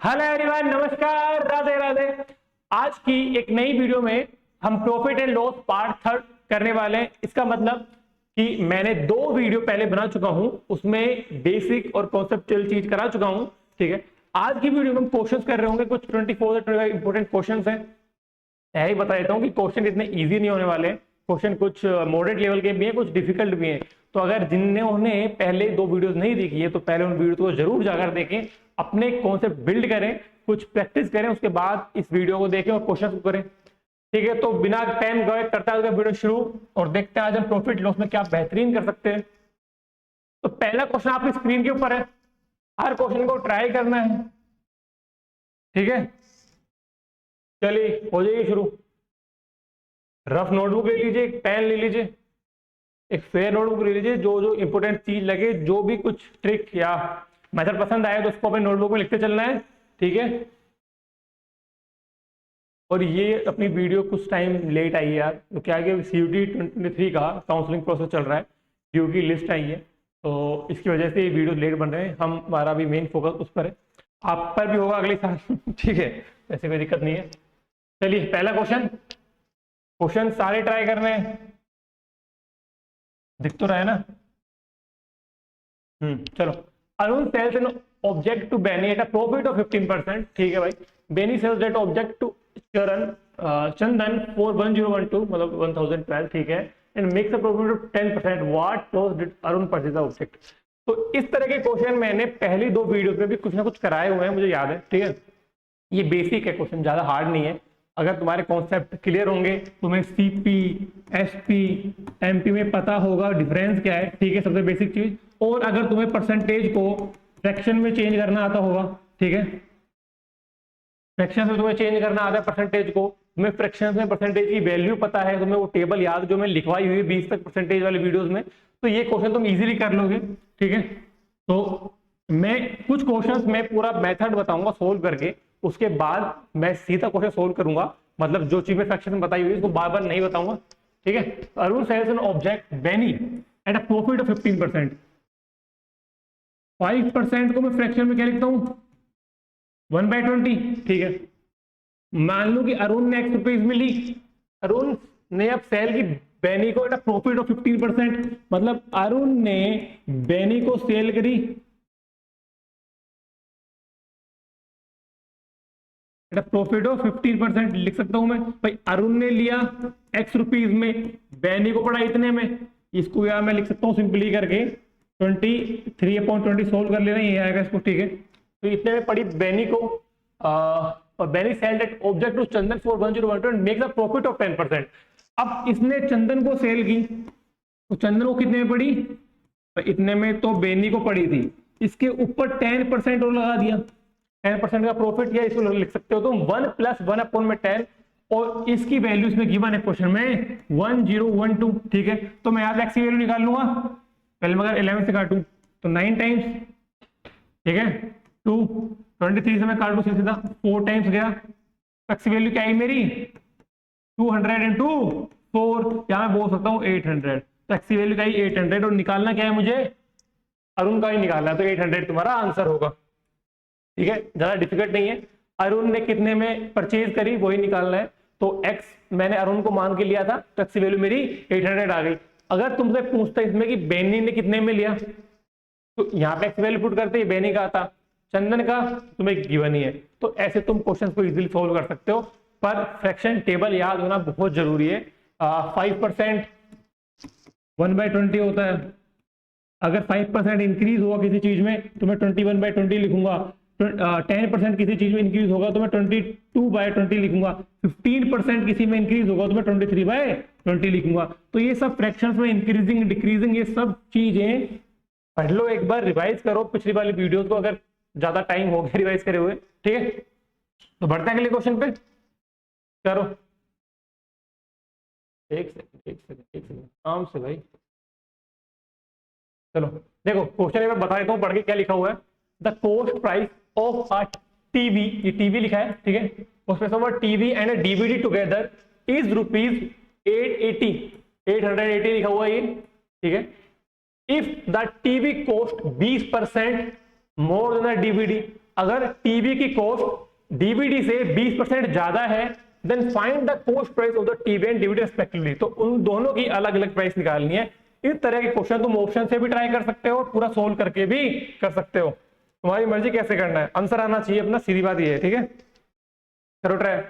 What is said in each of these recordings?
Hello everyone, नमस्कार, राधे राधे। आज की एक नई वीडियो में हम profit and loss part third करने वाले हैं। इसका मतलब कि मैंने 2 वीडियो पहले बना चुका हूं, उसमें बेसिक और कॉन्सेप्चुअल चीज करा चुका हूं। ठीक है, आज की वीडियो में हम क्वेश्चंस कर रहे होंगे। कुछ 24 से 25 इंपॉर्टेंट क्वेश्चंस हैं। पहले ही बता देता हूं कि क्वेश्चन इतने इजी नहीं होने वाले। क्वेश्चन कुछ मॉडरेट लेवल के भी हैं, कुछ डिफिकल्ट भी हैं। तो अगर जिन्होंने पहले 2 वीडियोस नहीं देखी है तो पहले उन वीडियो को जरूर जाकर देखें, अपने कॉन्सेप्ट बिल्ड करें, कुछ प्रैक्टिस करें, उसके बाद इस वीडियो को देखें और क्वेश्चन को करें। ठीक है, तो बिना टाइम गए करता है वीडियो शुरू और देखते हैं आज हम प्रॉफिट लॉस में क्या बेहतरीन कर सकते हैं। तो पहला क्वेश्चन आपकी स्क्रीन के ऊपर है, हर क्वेश्चन को ट्राई करना है। ठीक है, चलिए हो जाइए शुरू। रफ नोटबुक ले लीजिए, एक पेन ले लीजिए, एक फेयर नोटबुक ले लीजिए। जो जो इंपोर्टेंट चीज लगे, जो भी कुछ ट्रिक या मेथड पसंद आए तो उसको अपने नोटबुक में लिखते चलना है। ठीक है, और ये अपनी वीडियो कुछ टाइम लेट आई है यार, तो क्या है कि CUET 2023 का काउंसलिंग प्रोसेस चल रहा है, ड्यू की लिस्ट आई है, तो इसकी वजह से ये वीडियो लेट बन रहे हैं। हमारा भी मेन फोकस उस पर है, आप पर भी होगा अगले साल। ठीक है, ऐसे कोई दिक्कत नहीं है। चलिए पहला क्वेश्चन सारे ट्राई करने हैं, दिख तो रहा है ना। चलो। Arun sells an object to Benny at a profit of 15%। ठीक है भाई, Benny sells that object to Chandan for 1012, मतलब 1012। ठीक है, and makes a profit of 10%। What loss did Arun purchase the object. तो इस तरह के क्वेश्चन मैंने पहली 2 वीडियोस में भी कुछ ना कुछ कराए हुए हैं, मुझे याद है। ठीक है, ये बेसिक है क्वेश्चन, ज्यादा हार्ड नहीं है। अगर तुम्हारे कॉन्सेप्ट क्लियर होंगे, तुम्हें CP, SP, MP में पता होगा डिफरेंस क्या है। ठीक है, सबसे बेसिक चीज। और अगर तुम्हें परसेंटेज को फ्रैक्शन में चेंज करना आता होगा, ठीक है, फ्रैक्शन में तुम्हें चेंज करना आता है परसेंटेज को, तुम्हें फ्रैक्शन में परसेंटेज की वैल्यू पता है, तुम्हें वो टेबल याद जो मैं लिखवाई हुई है 20 तक परसेंटेज वाले वीडियोस में, तो ये क्वेश्चन तुम इजीली कर लोगे। ठीक है, तो मैं कुछ क्वेश्चंस में पूरा मेथड बताऊंगा सोल्व करके, उसके बाद मैं सीधा क्वेश्चन सोल्व करूंगा। मतलब जो चीज में फ्रैक्शन बताई हुई है उसको बार बार नहीं बताऊंगा। ठीक है, Arun sells an object Benny at a profit of 15%। 5% को मैं फ्रैक्शन में क्या लिखता हूं, 1/20। ठीक है, मान लो कि अरुण ने X रुपीज में ली। अरुण ने अब सेल की बेनी को एट अ प्रॉफिट ऑफ 15%, मतलब अरुण ने बेनी को सेल करी प्रॉफिट ऑफ 15%। लिख सकता हूं मैं भाई, अरुण ने लिया X रुपीज में, बेनी को पड़ा इतने में। इसको यार मैं लिख सकता हूं सिंपली करके 23/20 सोल्व कर लेना, ये आएगा इसको। ठीक है, तो इतने में पड़ी बेनी को, और Benny sell that object to Chandan for 1012 and makes a profit of 10%। अब इसने चंदन को सेल की, तो चंदन को कितने में पड़ी, तो इतने में तो बेनी को पड़ी थी, इसके ऊपर 10% और लगा दिया, 10% का प्रॉफिट। या इसको लिख सकते हो तुम 1 + 1/10, और इसकी वैल्यू इसमें गिवन है क्वेश्चन में 1012। ठीक है, तो मैं यहाँ एक्स की वैल्यू निकाल लूंगा। पहले मैं 11 से काटूं तो 9 टाइम्स, ठीक है, 2, 23 से मैं काटूं सीधा 4 टाइम्स गया, एक्स की वैल्यू क्या है मेरी 200 × 4, यहाँ मैं बोल सकता हूँ 800। तो एक्स की वैल्यू क्या है 800, और निकालना क्या है मुझे, अरुण का ही निकालना है, तो 800 तुम्हारा आंसर होगा। ठीक है, ज्यादा डिफिकल्ट नहीं है। अरुण ने कितने में परचेज करी वही निकालना है, तो x मैंने अरुण को मान के लिया था, तो x की वैल्यू मेरी 800 आ गई। अगर तुमसे पूछता इसमें कि बेनी ने कितने में लिया, तो यहाँ पे x वैल्यू पुट करते ही बेनी का था, चंदन का तुम्हें गिवन ही है। तो ऐसे तुम क्वेश्चन को इजीली सॉल्व कर सकते हो, पर फ्रैक्शन टेबल याद होना बहुत जरूरी है। 5% 1/20 होता है। अगर 5% इंक्रीज हुआ किसी चीज में तो मैं 21/20 लिखूंगा। 10% किसी चीज में इंक्रीज होगा तो मैं 22/20 लिखूंगा। 15% किसी में इंक्रीज होगा तो मैं 23/20 लिखूंगा। तो ये सब फ्रैक्शंस में इंक्रीजिंग डिक्रीजिंग ये सब चीजें पढ़ लो, एक बार रिवाइज करो पिछली वाली वीडियोस को, अगर ज्यादा टाइम हो गया रिवाइज करे हुए। ठीक है, तो बढ़ते हैं अगले क्वेश्चन पे। करो, एक सेकंड आराम से भाई। चलो देखो क्वेश्चन मैं बता देता हूँ पढ़ के क्या लिखा हुआ है। The cost price of a TV, ये टीवी लिखा है, ठीक है, उसमें TV and a DVD together is ₹880, 880 लिखा हुआ है ये। ठीक है, if the TV cost 20% more than the DVD, अगर टीवी की कॉस्ट डीवीडी से 20% ज्यादा है, then find the cost price of the TV and DVD respectively. तो उन दोनों की अलग अलग प्राइस निकालनी है। इस तरह के क्वेश्चन तुम ऑप्शन से भी ट्राई कर सकते हो और पूरा सोल्व करके भी कर सकते हो, तुम्हारी मर्जी कैसे करना है, आंसर आना चाहिए अपना, सीधी बात ये है। ठीक है, करो ट्राई।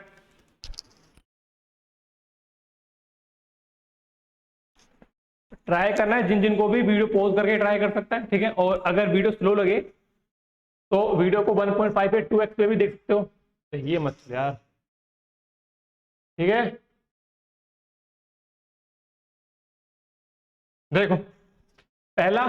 ट्राई करना है, जिन जिन को भी वीडियो पॉज करके ट्राई कर सकता है। ठीक है, और अगर वीडियो स्लो लगे तो वीडियो को 1.5 पे 2x पे भी देख सकते हो। तो ये मत यार, ठीक है। देखो पहला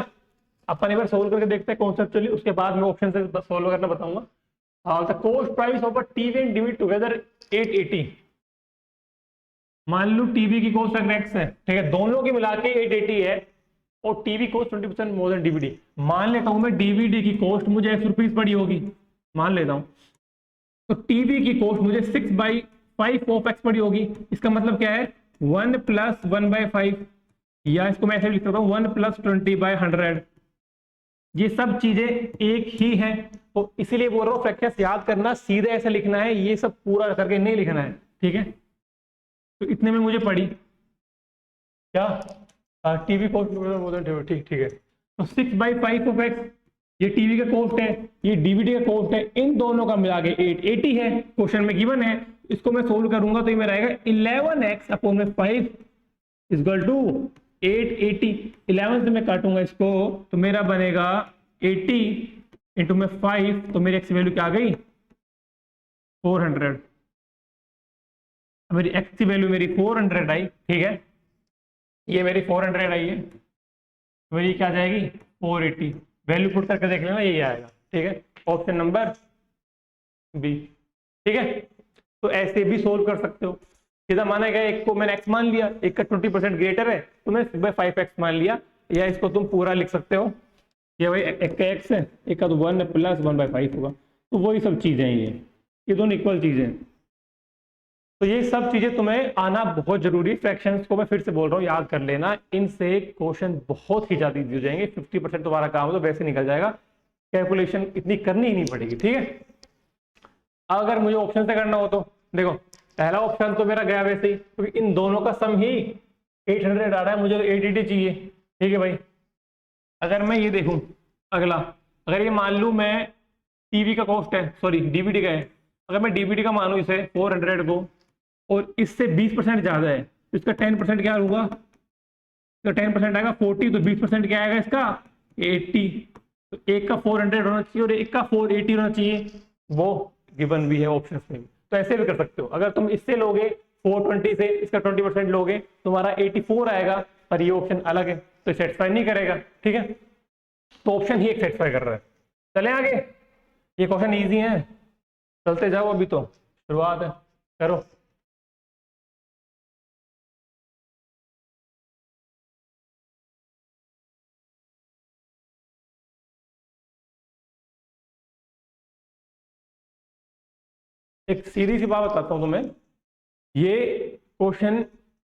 अपन एक बार सोल्व करके देखते हैं कॉन्सेप्चुअली, उसके बाद मैं ऑप्शन से सोल्व करना बताऊंगा। The cost price of a TV and DVD together 880। मान लो टीवी की कॉस्ट अगर x है, ठीक है, दोनों की मिला के 880 है और TV cost 20% more then DVD. मान लेता हूं मैं डीवीडी की कॉस्ट मुझे ₹X पड़ी होगी, मान लेता हूं, तो टीवी की कॉस्ट मुझे 6/5 ऑफ x पड़ी होगी। इसका मतलब क्या है, 1 + 1/5, या इसको मैं ऐसे लिख सकता हूँ 1 + 20/100। ये सब चीजें एक ही है, तो इसीलिए बोल रहा हूँ फ्रैक्शंस याद करना सीधे ऐसे लिखना है, ये सब पूरा करके नहीं लिखना है। ठीक है, तो इतने में मुझे पड़ी क्या, टीवी कॉस्ट, ठीक है। तो 6/5 ऑफ x ये टीवी का कॉस्ट है, ये डीवीडी का कॉस्ट है, इन दोनों का मिला के 880 है, क्वेश्चन में गिवन है। इसको मैं सोल्व करूंगा तो ये मेरा आएगा 11x अपॉन में 5 इक्वल टू 880। 11 से मैं काटूंगा इसको तो मेरा बनेगा 80 इंटू में 5, तो मेरी x की वैल्यू क्या आ गई, 400। मेरी x की वैल्यू मेरी 400 आई। ठीक है, ये मेरी 400 आई है, मेरी क्या जाएगी 480। वैल्यू पुट करके देख लेना, यही आएगा। ठीक है, ऑप्शन नंबर बी। ठीक है, तो ऐसे भी सोल्व कर सकते हो। सीधा माना गया, एक को मैंने x मान लिया, एक का 20% ग्रेटर है तो मैं 6/5x मान लिया, या इसको तुम पूरा लिख सकते हो, ये भाई एक का x है, एक का तो 1 + 1/5 होगा। तो वही सब चीजें हैं, ये दोनों इक्वल चीजें हैं। तो ये सब चीजें तुम्हें आना बहुत जरूरी है। फ्रैक्शंस को मैं फिर से बोल रहा हूँ, याद कर लेना, इनसे क्वेश्चन बहुत ही ज्यादा इजी हो जाएंगे। 50% तुम्हारा काम है तो वैसे निकल जाएगा, कैलकुलेशन इतनी करनी ही नहीं पड़ेगी। ठीक है, अगर मुझे ऑप्शन से करना हो तो देखो, पहला ऑप्शन तो मेरा गया वैसे ही, क्योंकि तो इन दोनों का सम ही 800 आ रहा है, मुझे 880 चाहिए। ठीक है भाई, अगर मैं ये देखूं अगला, अगर ये मान लूं मैं टीवी का कॉस्ट है, सॉरी डीवीडी का है, अगर मैं डीवीडी का मानूं इसे 400 को, और इससे 20% ज्यादा है, तो इसका 10% क्या होगा, इसका 10% आएगा 40, तो 20% क्या आएगा इसका 80। तो एक का 400 होना चाहिए और एक का 480 होना चाहिए, वो गिवन भी है ऑप्शन में। तो ऐसे भी कर सकते हो, अगर तुम इससे लोगे 420 से इसका 20% लोगे, तुम्हारा 84 आएगा, पर ये ऑप्शन अलग है तो सेटिस्फाई नहीं करेगा। ठीक है, तो ऑप्शन ही एक सेटिस्फाई कर रहा है। चले आगे, ये क्वेश्चन इजी है, चलते जाओ, अभी तो शुरुआत है, करो। एक सीधी सी बात बताता हूँ तुम्हें, ये क्वेश्चन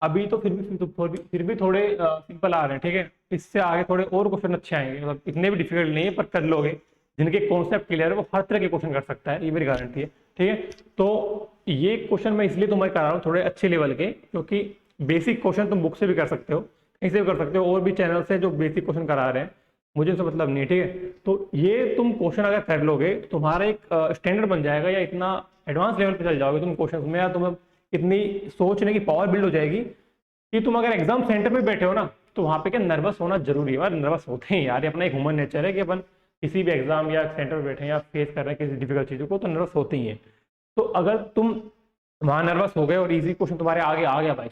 अभी तो फिर भी थोड़े सिंपल आ रहे हैं। ठीक है, इससे आगे थोड़े और क्वेश्चन अच्छे आएंगे, मतलब इतने भी डिफिकल्ट नहीं है, पर कर लोगे, जिनके कॉन्सेप्ट क्लियर है वो हर तरह के क्वेश्चन कर सकता है, ये मेरी गारंटी है। ठीक है, तो ये क्वेश्चन मैं इसलिए तुम्हें करा रहा हूँ थोड़े अच्छे लेवल के, क्योंकि बेसिक क्वेश्चन तुम बुक से भी कर सकते हो, कहीं से भी कर सकते हो, और भी चैनल से जो बेसिक क्वेश्चन करा रहे हैं, मुझे उससे मतलब नहीं। ठीक है, तो ये तुम क्वेश्चन अगर कर लोगे, तुम्हारा एक स्टैंडर्ड बन जाएगा, या इतना एडवांस लेवल पे चल जाओगे तुम क्वेश्चन में, या तुम्हें इतनी सोचने की पावर बिल्ड हो जाएगी कि तुम अगर एग्जाम सेंटर में बैठे हो ना, तो वहां पे क्या नर्वस होना जरूरी है। यार नर्वस होते हैं यार, ये अपना एक ह्यूमन नेचर है कि अपन किसी भी एग्जाम या सेंटर में बैठे हैं या फेस कर रहे हैं किसी डिफिकल्ट चीजों को, तो नर्वस होते ही है। तो अगर तुम वहां नर्वस हो गए और इजी क्वेश्चन तुम्हारे आगे आ गया भाई,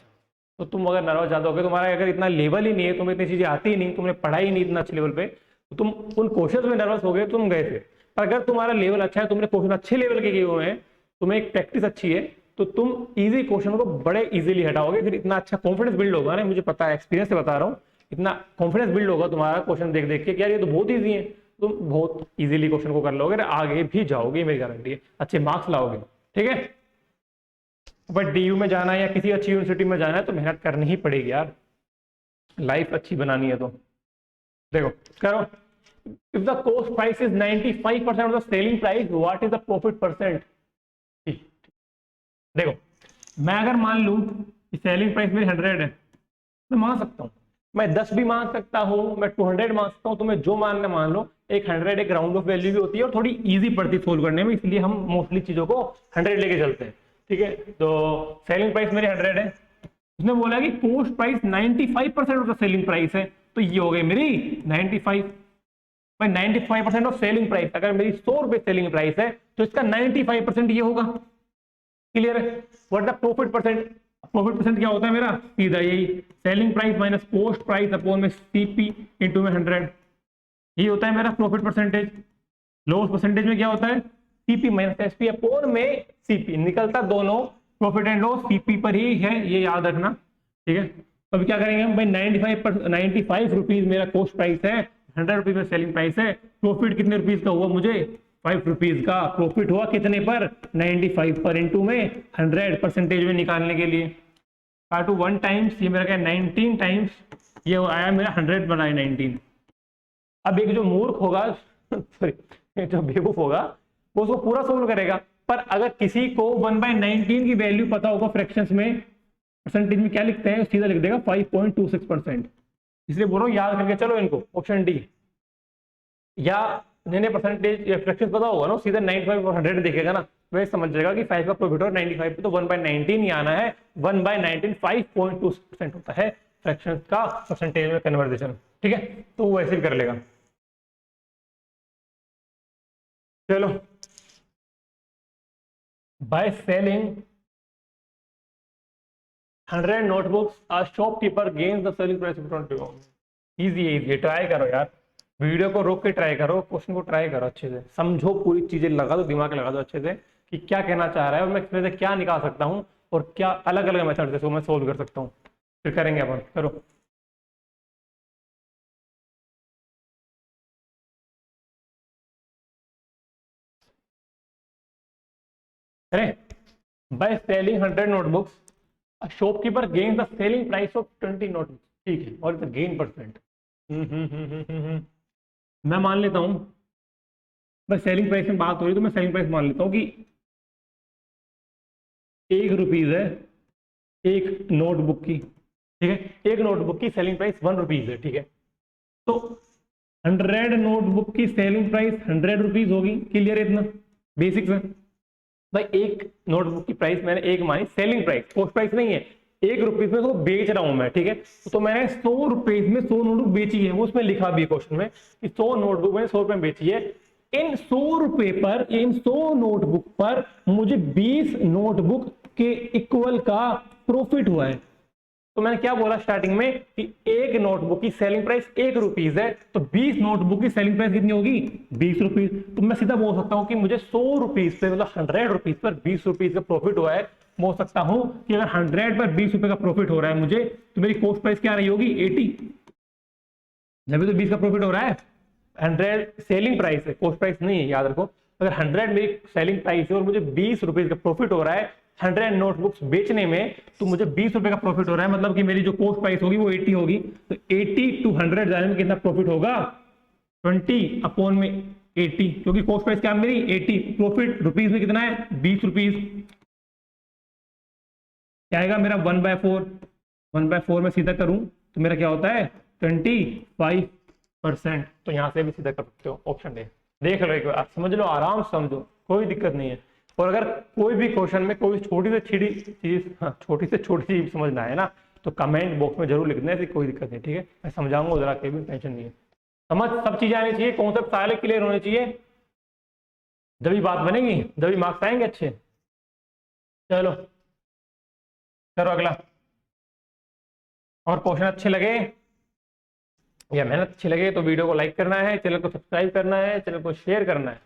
तो तुम अगर नर्वस ज्यादा हो गए, तुम्हारा अगर इतना लेवल ही नहीं है, तुम्हें इतनी चीजें आती ही नहीं, तुमने पढ़ाई नहीं इतना अच्छे लेवल पे, तो तुम उन क्वेश्चन में नर्वस हो गए, तुम गए थे। पर अगर तुम्हारा लेवल अच्छा है, तुमने क्वेश्चन अच्छे लेवल के किए हुए हैं, तुम्हें एक प्रैक्टिस अच्छी है, तो तुम इजी क्वेश्चन को बड़े इजीली हटाओगे, फिर इतना अच्छा कॉन्फिडेंस बिल्ड होगा ना, मुझे पता है, एक्सपीरियंस से बता रहा हूँ, इतना कॉन्फिडेंस बिल्ड होगा तुम्हारा क्वेश्चन देख देख के कि यार ये तो बहुत इजी है, तुम बहुत इजीली क्वेश्चन को कर लोगे, आगे भी जाओगे, मेरी गारंटी है, अच्छे मार्क्स लाओगे। ठीक है, बट डीयू में जाना है या किसी अच्छी यूनिवर्सिटी में जाना है तो मेहनत करनी ही पड़ेगी यार, लाइफ अच्छी बनानी है तो। देखो करो, if the cost price is 95% of the selling price, what is the profit percent? देखो, मैं अगर मान लूं कि सेलिंग प्राइस मेरी 100 है, मैं मान सकता हूं, मैं 10 भी मान सकता हूं, मैं 200 मान सकता हूं, तो मैं जो मानना मान लो। एक 100 एक राउंड ऑफ वैल्यू भी होती है और थोड़ी इजी पड़ती है सोल्व करने में, इसलिए हम मोस्टली चीजों को 100 लेके चलते हैं, ठीक है। तो सेलिंग प्राइस मेरी 100 है, उसने बोला कि cost price 95% of the selling price है, तो ये हो गई मेरी 95। भाई 95% ऑफ सेलिंग प्राइस, अगर मेरी 100 रुपए सेलिंग प्राइस है तो इसका 95% ये होगा। क्लियर है? What the profit percent? Profit percent क्या होता है मेरा? सीधा यही, selling price minus cost price upon में सीपी इंटू में 100, ये होता है मेरा प्रॉफिट परसेंटेज। लॉस परसेंटेज में क्या होता है? सीपी माइनस एसपी अपॉन में सीपी, निकलता दोनों प्रॉफिट एंड लॉस सीपी पर ही है, ये याद रखना, ठीक है। तो अभी क्या करेंगे हम भाई, 95 रुपीज मेरा कॉस्ट प्राइस है, 100 रुपीज में सेलिंग प्राइस है, प्रॉफिट कितने रुपीज का हुआ? मुझे 5 रुपीज का प्रॉफिट हुआ। कितने पर? 95 पर, इंटू में 100 परसेंटेज में निकालने के लिए। काटू 1 टाइम्स, ये मेरा क्या 19 टाइम्स, ये आया मेरा 100 बनाए 19। अब एक जो मूर्ख होगा सॉरी जो बेवकूफ होगा वो उसको पूरा सोल्व करेगा, पर अगर किसी को 1/19 की वैल्यू पता होगा फ्रैक्शंस में, परसेंटेज में क्या लिखते हैं, सीधा लिख देगा 5.26%। इसलिए बोलो याद करके चलो इनको, ऑप्शन डी। या जिन्हें परसेंटेज या फ्रैक्शन पता होगा ना, सीधा 95 और 100 देखेगा ना, वह समझ जाएगा कि 5 का प्रॉफिट और 95 पे तो 1/19 ही आना है। 1/19 5.2% होता है फ्रैक्शन का परसेंटेज में कन्वर्जेशन, ठीक है। तो वो ऐसे भी कर लेगा। चलो, by selling 100 notebooks a shopkeeper gains the selling price of 20। Easy है, इजी, ट्राई करो यार, वीडियो को रोक के ट्राई करो, क्वेश्चन को ट्राई करो अच्छे से, समझो, पूरी चीजें लगा दो, दिमाग लगा दो अच्छे से कि क्या कहना चाह रहा है और मैं इसमें से क्या निकाल सकता हूँ और क्या अलग अलग मेथड से मैं सोल्व कर सकता हूँ। फिर करेंगे अपन, करो। अरे, by selling 100 notebooks a shopkeeper gains the selling price of 20 notebooks, ठीक है, और गेन परसेंट। मैं मान लेता हूं, बस सेलिंग प्राइस में बात हो रही तो मैं सेलिंग प्राइस मान लेता हूं कि 1 रुपीज है एक नोटबुक की, ठीक है। एक नोटबुक की सेलिंग प्राइस 1 रुपीज है, ठीक है। तो 100 नोटबुक की सेलिंग प्राइस 100 रुपीज होगी। क्लियर है इतना बेसिक्स है भाई। एक नोटबुक की प्राइस मैंने एक मानी, सेलिंग प्राइस, कॉस्ट प्राइस नहीं है। 1 रुपीज में तो बेच रहा हूं मैं, ठीक है। तो मैंने 100 रुपीज में 100 नोटबुक बेची है, वो उसमें लिखा भी है क्वेश्चन में कि 100 नोटबुक मैंने 100 रुपए में बेची है। इन 100 रुपए पर, इन 100 नोटबुक पर मुझे 20 नोटबुक के इक्वल का प्रॉफिट हुआ है। तो मैंने क्या बोला स्टार्टिंग में कि एक नोटबुक की सेलिंग प्राइस 1 रुपीज है, तो 20 नोटबुक की सेलिंग प्राइस कितनी होगी? 20 रुपीज। तो मैं सीधा बोल सकता हूं कि मुझे 100 रुपीज पे, मतलब 100 रुपीज पर 20 रुपीज का प्रॉफिट हुआ है। बोल सकता हूं कि अगर 100 पर 20 रुपए का प्रॉफिट हो रहा है मुझे, तो मेरी कॉस्ट प्राइस क्या रही होगी? 80। जब तो 20 का प्रॉफिट हो रहा है, 100 सेलिंग प्राइस है, कॉस्ट प्राइस नहीं है, याद रखो। अगर 100 मेरी सेलिंग प्राइस है और मुझे 20 रुपीज का प्रॉफिट हो रहा है 100 नोटबुक्स बेचने में, तो मुझे 20 रुपए का प्रॉफिट हो रहा है, मतलब कि मेरी जो कॉस्ट प्राइस होगी वो 80 होगी। तो 80 to 100 जाने में कितना प्रॉफिट होगा? 20 अपॉन में 80, क्योंकि कॉस्ट प्राइस क्या मेरी 80, प्रॉफिट रुपीज में कितना है? 20 रुपीज। क्या आएगा मेरा? 1/4। 1/4 में सीधा करूं तो मेरा क्या होता है? 25%। तो यहां से भी सीधा कर सकते हो, ऑप्शन ए। देख लो एक बार, समझ लो, आराम से समझो, कोई दिक्कत नहीं है। और अगर कोई भी क्वेश्चन में कोई छोटी से छोटी चीज, हाँ, छोटी से छोटी चीज समझना है ना, तो कमेंट बॉक्स में जरूर लिखना है, कोई दिक्कत नहीं, ठीक है। मैं समझाऊंगा, जरा के भी टेंशन नहीं है। समझ सब चीजें आनी चाहिए, कॉन्सेप्ट सारे क्लियर होने चाहिए, जब बात बनेगी, जब मार्क्स आएंगे अच्छे। चलो करो अगला। और क्वेश्चन अच्छे लगे या मेहनत अच्छी लगे तो वीडियो को लाइक करना है, चैनल को सब्सक्राइब करना है, चैनल को शेयर करना है,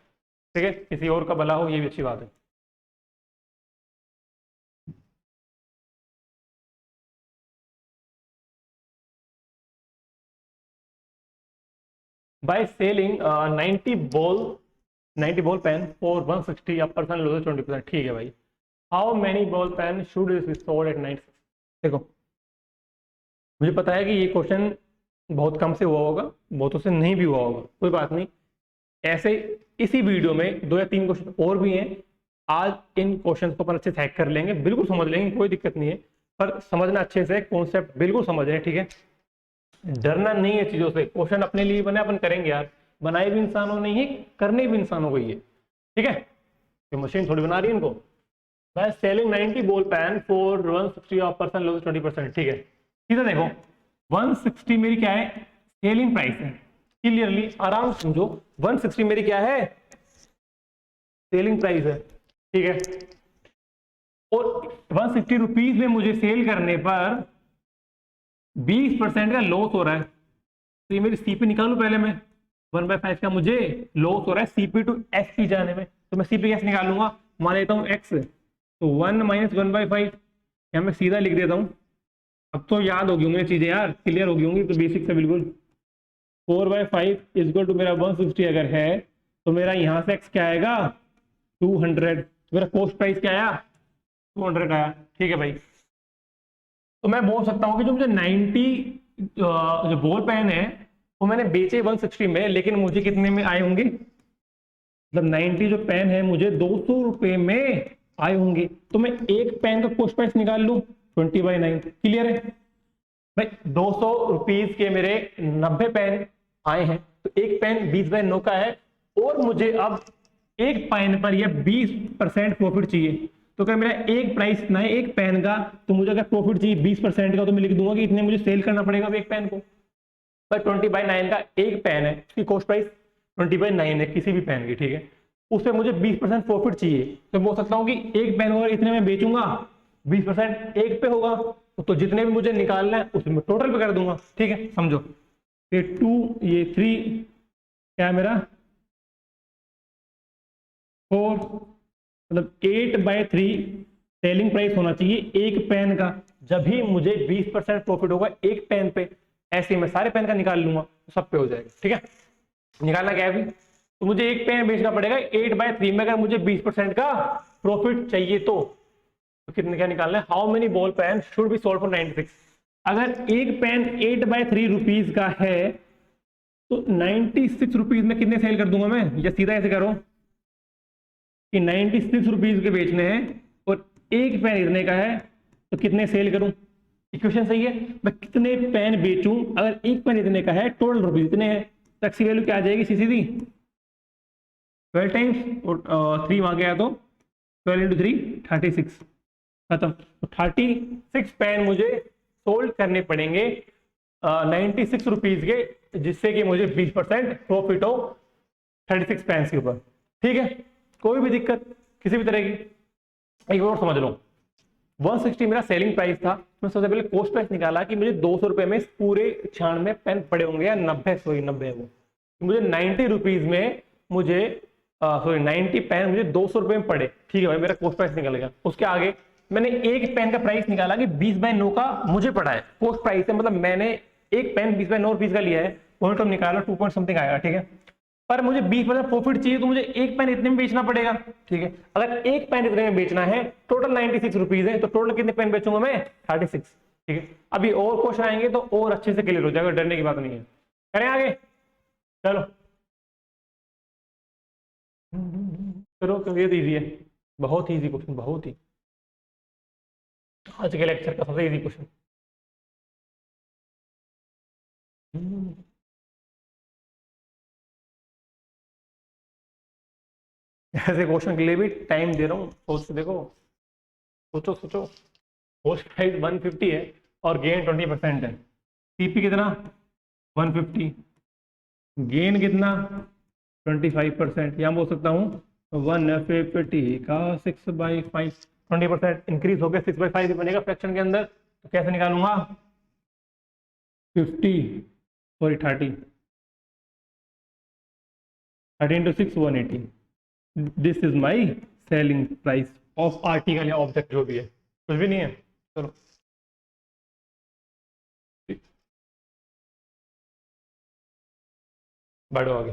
ठीक है। किसी और का भला हो, ये भी अच्छी बात है। By selling 90 ball pen for 160, a person loses 20%, ठीक है भाई। How many ball pen should be sold at night? देखो, मुझे पता है कि ये क्वेश्चन बहुत कम से हुआ होगा, बहुतों से नहीं भी हुआ होगा, कोई बात नहीं। ऐसे इसी वीडियो में 2 या 3 क्वेश्चन और भी हैं। आज इन क्वेश्चन को अपन अच्छे से हैक कर लेंगे, बिल्कुल समझ लेंगे, कोई दिक्कत नहीं है। पर समझना अच्छे से, कॉन्सेप्ट बिल्कुल समझ रहे हैं, ठीक है। डरना नहीं है चीजों से। क्वेश्चन अपने लिए बने, अपन करेंगे यार। बनाए भी इंसानों ने ही, करने भी इंसानों को ही है, ठीक है। ये मशीन थोड़ी बना रही है इनको। मैं selling 90 ball pen for 160 of percent loss 20%, ठीक है। सीधा देखो, 160 मेरी क्या है, सेलिंग प्राइस है। क्लियरली आराम से समझो, 160 मेरी क्या है, सेलिंग प्राइस है, ठीक है। और 160 रुपीज में मुझे सेल करने पर 20% का लॉस हो रहा है। तो ये मेरी सीपी निकालू पहले मैं। 1/5 का मुझे लॉस हो रहा है सीपी टू एसपी जाने में, तो मैं सीपी कैसे निकालूंगा, मान लेता हूँ एक्स, तो 1 - 1/5, या मैं सीधा लिख देता हूँ। अब तो याद होगी होंगी चीजें यार, क्लियर होगी होंगी, तो बेसिक से बिल्कुल। 4/5 इक्वल टू मेरा 160 अगर है, तो मेरा यहाँ से एक्स क्या आएगा, 200। मेरा कॉस्ट प्राइस क्या आया, 200 आया, ठीक है भाई। तो मैं बोल सकता हूँ कि जो मुझे 90 जो बॉल पेन है, वो मैंने बेचे 160 में, लेकिन मुझे कितने में आए होंगे, मतलब 90 जो पेन है मुझे 200 रुपए में आए होंगे। तो मैं एक पेन का कॉस्ट प्राइस निकाल लूं, 20/9। क्लियर है भाई। 200 रुपीज के मेरे 90 पेन आए हैं, तो एक पेन 20/9 का है, और मुझे अब एक पेन पर यह 20% प्रॉफिट चाहिए। तो अगर मेरा एक प्राइस इतना है एक पेन का, तो मुझे अगर प्रॉफिट चाहिए 20% का, तो मैं लिख दूंगा कि इतने मुझे सेल करना पड़ेगा एक पेन को। पर 20/9 का एक पेन है, उसकी कॉस्ट प्राइस 20/9 है किसी भी पेन की, ठीक है। उसमें मुझे 20% प्रॉफिट चाहिए, तो बोल सकता हूँ कि एक पेन अगर इतने में बेचूंगा, 20% एक पे होगा, तो जितने भी मुझे निकालना है उसमें टोटल पे कर दूंगा, ठीक है। समझो, ये 2 ये 3 क्या है मेरा 4, मतलब 8/3 सेलिंग प्राइस होना चाहिए एक पेन का, जब भी मुझे 20% प्रॉफिट होगा एक पेन पे। ऐसे ही मैं सारे पेन का निकाल लूंगा, तो सब पे हो जाएगा, ठीक है। निकालना क्या है अभी, तो मुझे एक पेन बेचना पड़ेगा 8/3 में, अगर मुझे 20% का प्रॉफिट चाहिए तो कितने क्या निकालना है, how many ball pen should be sold for 96। अगर एक पेन 8/3 रुपीज का है, तो 96 रुपीज में कितने सेल कर दूंगा मैं, या सीधा ऐसे करो कि 96 रुपीज के बेचने हैं, और एक पेन इतने का है, तो कितने सेल करूं। इक्वेशन सही है। मैं कितने पेन बेचूं, अगर एक पेन इतने का है, टोटल रुपीज इतने हैं, तो एक्सी वैल्यू क्या आ जाएगी, सीधी 12 टाइम्स, और 3 वहां गया तो 12 × 3 36, खत्म। तो 36 पेन मुझे सोल्ड करने पड़ेंगे 96 रुपीज के, जिससे कि मुझे 20% प्रॉफिट हो 36 पेन के ऊपर, ठीक है। कोई भी दिक्कत किसी भी तरह की, एक और समझ लो। 160 मेरा सेलिंग प्राइस था, मैं सबसे पहले कॉस्ट प्राइस निकाला कि मुझे 200 रुपए में इस पूरे 96 पेन पड़े होंगे, या 90, सॉरी 90 है वो, तो मुझे 90 रुपीज में मुझे सॉरी 90 पेन मुझे 200 रुपए में पड़े, ठीक है भाई, मेरा कॉस्ट प्राइस निकल गया। उसके आगे मैंने एक पेन का प्राइस निकाला कि 20/9 का मुझे पड़ा है, कॉस्ट प्राइस है, मतलब मैंने एक पेन 20/9 रुपीज का लिया है, पॉइंट ऑफ निकाला 2 पॉइंट समथिंग आएगा, ठीक है। पर मुझे 20% प्रॉफिट चाहिए, तो मुझे एक पेन इतने में बेचना पड़ेगा, ठीक है। अगर एक पेन इतने में बेचना है, टोटल 96 रुपीज है, तो टोटल कितने पेन बेचूंगा मैं, 36, ठीक है। अभी और क्वेश्चन आएंगे तो और अच्छे से क्लियर हो जाएगा, डरने की बात नहीं है। करें आगे, चलो करो, क्योंकि ये तो ईजी है, बहुत ईजी क्वेश्चन, बहुत ही आज के लेक्चर का सबसे ईजी क्वेश्चन। ऐसे क्वेश्चन के लिए भी टाइम दे रहा हूँ, सोच के देखो, सोचो सोचो। पोस्ट प्राइस 150 है, और गेन 20% है, सीपी कितना 150, गेन कितना 25%, या बोल सकता हूँ 150 का 6/5, 20% इंक्रीज हो गया, 6/5 बनेगा फ्रैक्शन के अंदर, तो कैसे निकालूंगा 50, sorry 30 into 6 180, this is my selling price of article या ऑब्जेक्ट, जो भी है, कुछ भी नहीं है। चलो बढ़ो आगे।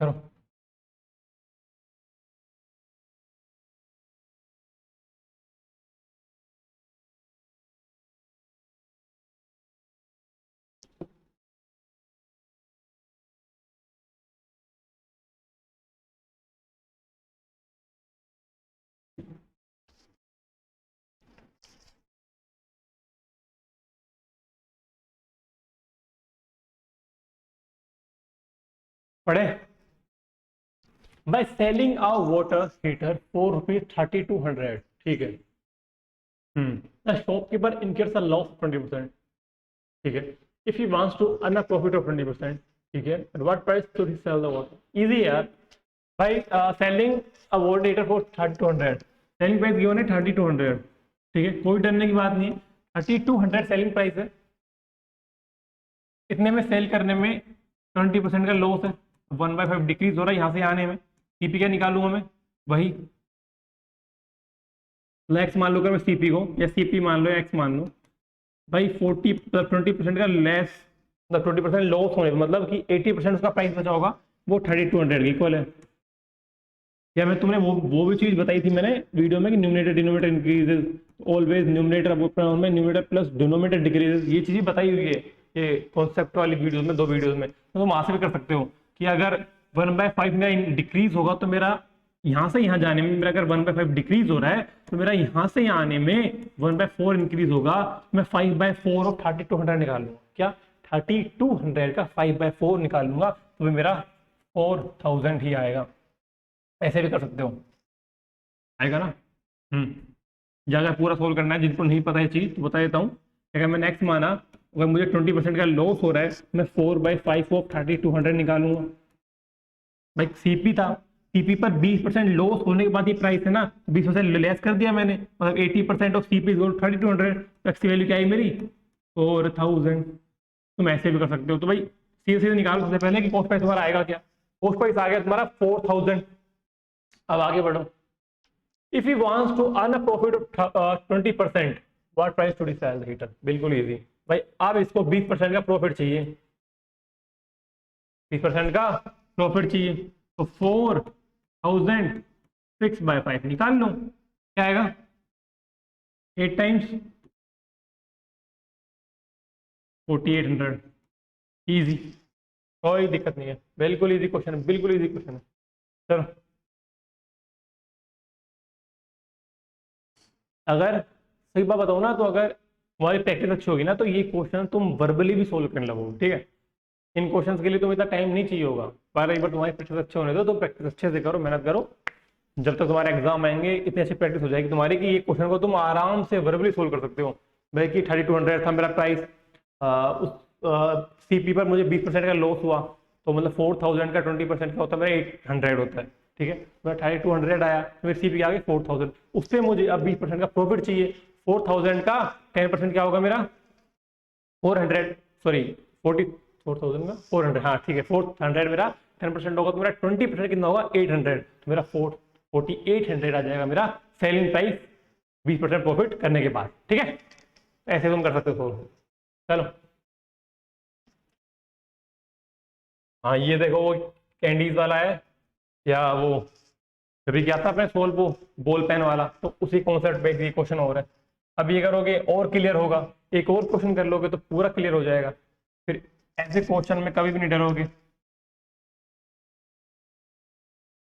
करो। पढ़े by selling a water heater for ₹3200, ठीक है। The shopkeeper incurs a loss 20%, ठीक है। If he wants to earn a profit of 20%, ठीक है, at what price should he sell the water? Easy यार भाई। Selling a water heater for 3200, selling price given है 3200, ठीक है, कोई डरने की बात नहीं है। 3200 सेलिंग प्राइस है, इतने में सेल करने में 20% का लॉस है, 1/5 डिक्रीज हो रहा है यहाँ से आने में। सीपी क्या निकालूंगा मैं? वही एक्स मान लो, अगर मैं सीपी को, या सीपी मान लो या एक्स मान लो भाई, 40 प्लस 20% का लेस, मतलब 20% लॉस होने मतलब कि 80% उसका प्राइस बचा होगा, वो 3200 इक्वल है। या मैं तुमने वो भी चीज बताई थी मैंने वीडियो में कि numerator denominator increases always, numerator में न्यूमरेटर प्लस डिनोमिनेटर डिक्रीजेस, ये चीजें बताई हुई है ये कॉन्सेप्ट वाली वीडियो में, 2 वीडियोस में। तो तुम वहां से भी कर सकते हो कि अगर 1/5 मेरा डिक्रीज होगा तो मेरा यहाँ से यहाँ जाने में, मेरा अगर 1/5 डिक्रीज हो रहा है तो मेरा यहाँ से यहाँ आने में 1/4 इंक्रीज होगा। मैं 5/4 ऑफ 3200 निकाल लूंगा। क्या 3200 का 5/4 निकालूंगा तो मेरा 4000 ही आएगा। ऐसे भी कर सकते हो, आएगा ना। अगर पूरा सोल्व करना है, जिनको नहीं पता है चीज तो बता देता हूँ। अगर मैंने एक्स माना, अगर मुझे 20% का लॉस हो रहा है, मैं 4/5 ऑफ 3200 निकालूंगा। भाई सीपी था, सीपी पर 20% लॉस होने के बाद ये प्राइस है ना, 20% लेस कर दिया मैंने, मतलब 80% ऑफ सीपी इज 3200, तो एक्स की वैल्यू क्या आई मेरी? 4000। तुम ऐसे भी कर सकते हो। तो भाई सीधे सीधे निकालो सबसे पहले कि कॉस्ट प्राइस तुम्हारा आएगा क्या। कॉस्ट प्राइस आ गया तुम्हारा 4000। अब आगे बढ़ो। If he wants to earn a profit of 20%, what price should he sell the heater? बिल्कुल इजी भाई। अब इसको 20% का प्रॉफिट चाहिए, 20% का प्रॉफिट चाहिए, तो 4000 6/5 निकाल लो, क्या आएगा? 8 टाइम्स 4800। इजी, कोई दिक्कत नहीं है, बिल्कुल इजी क्वेश्चन है, बिल्कुल इजी क्वेश्चन है। चलो, अगर सही बात बताओ ना, तो अगर तुम्हारी प्रैक्टिस अच्छी होगी ना, तो ये क्वेश्चन तुम वर्बली भी सोल्व करने लगोगे, ठीक है। इन क्वेश्चंस के लिए तुम्हें इतना टाइम नहीं चाहिए होगा, पर एक बार तुम्हारी प्रैक्टिस अच्छे होने दो, तो प्रैक्टिस अच्छे से करो, मेहनत करो। जब तक तुम्हारे एग्जाम आएंगे इतनी अच्छी प्रैक्टिस हो जाएगी तुम्हारी कि ये क्वेश्चन को तुम आराम से वर्बली सोल्व कर सकते हो। भाई कि 3200 था मेरा प्राइस, उस सीपी पर मुझे 20% का लॉस हुआ, तो मतलब 4000 का 20% का होता है मेरा 800 होता है, ठीक है। मेरा 3200 आया, मेरी सीपी आ गई 4000, उससे मुझे अब 20% का प्रॉफिट चाहिए। 4000 का 10% क्या होगा मेरा? 400, सॉरी 4000 का 400, हाँ ठीक है, 400 मेरा 10% होगा, तो मेरा 20% कितना होगा? 800, तो मेरा 4800 आ जाएगा मेरा सेलिंग प्राइस 20% प्रॉफिट करने के बाद, ठीक है। ऐसे तुम कर सकते हो सोल्व। चलो, हाँ ये देखो वो कैंडीज वाला है, या वो अभी क्या था अपने सोल्व, वो बॉल पेन वाला, तो उसी कॉन्सेप्ट पे ये क्वेश्चन हो रहा है। अब ये करोगे और क्लियर होगा, एक और क्वेश्चन कर लोगे तो पूरा क्लियर हो जाएगा। फिर ऐसे क्वेश्चन में कभी भी नहीं डरोगे।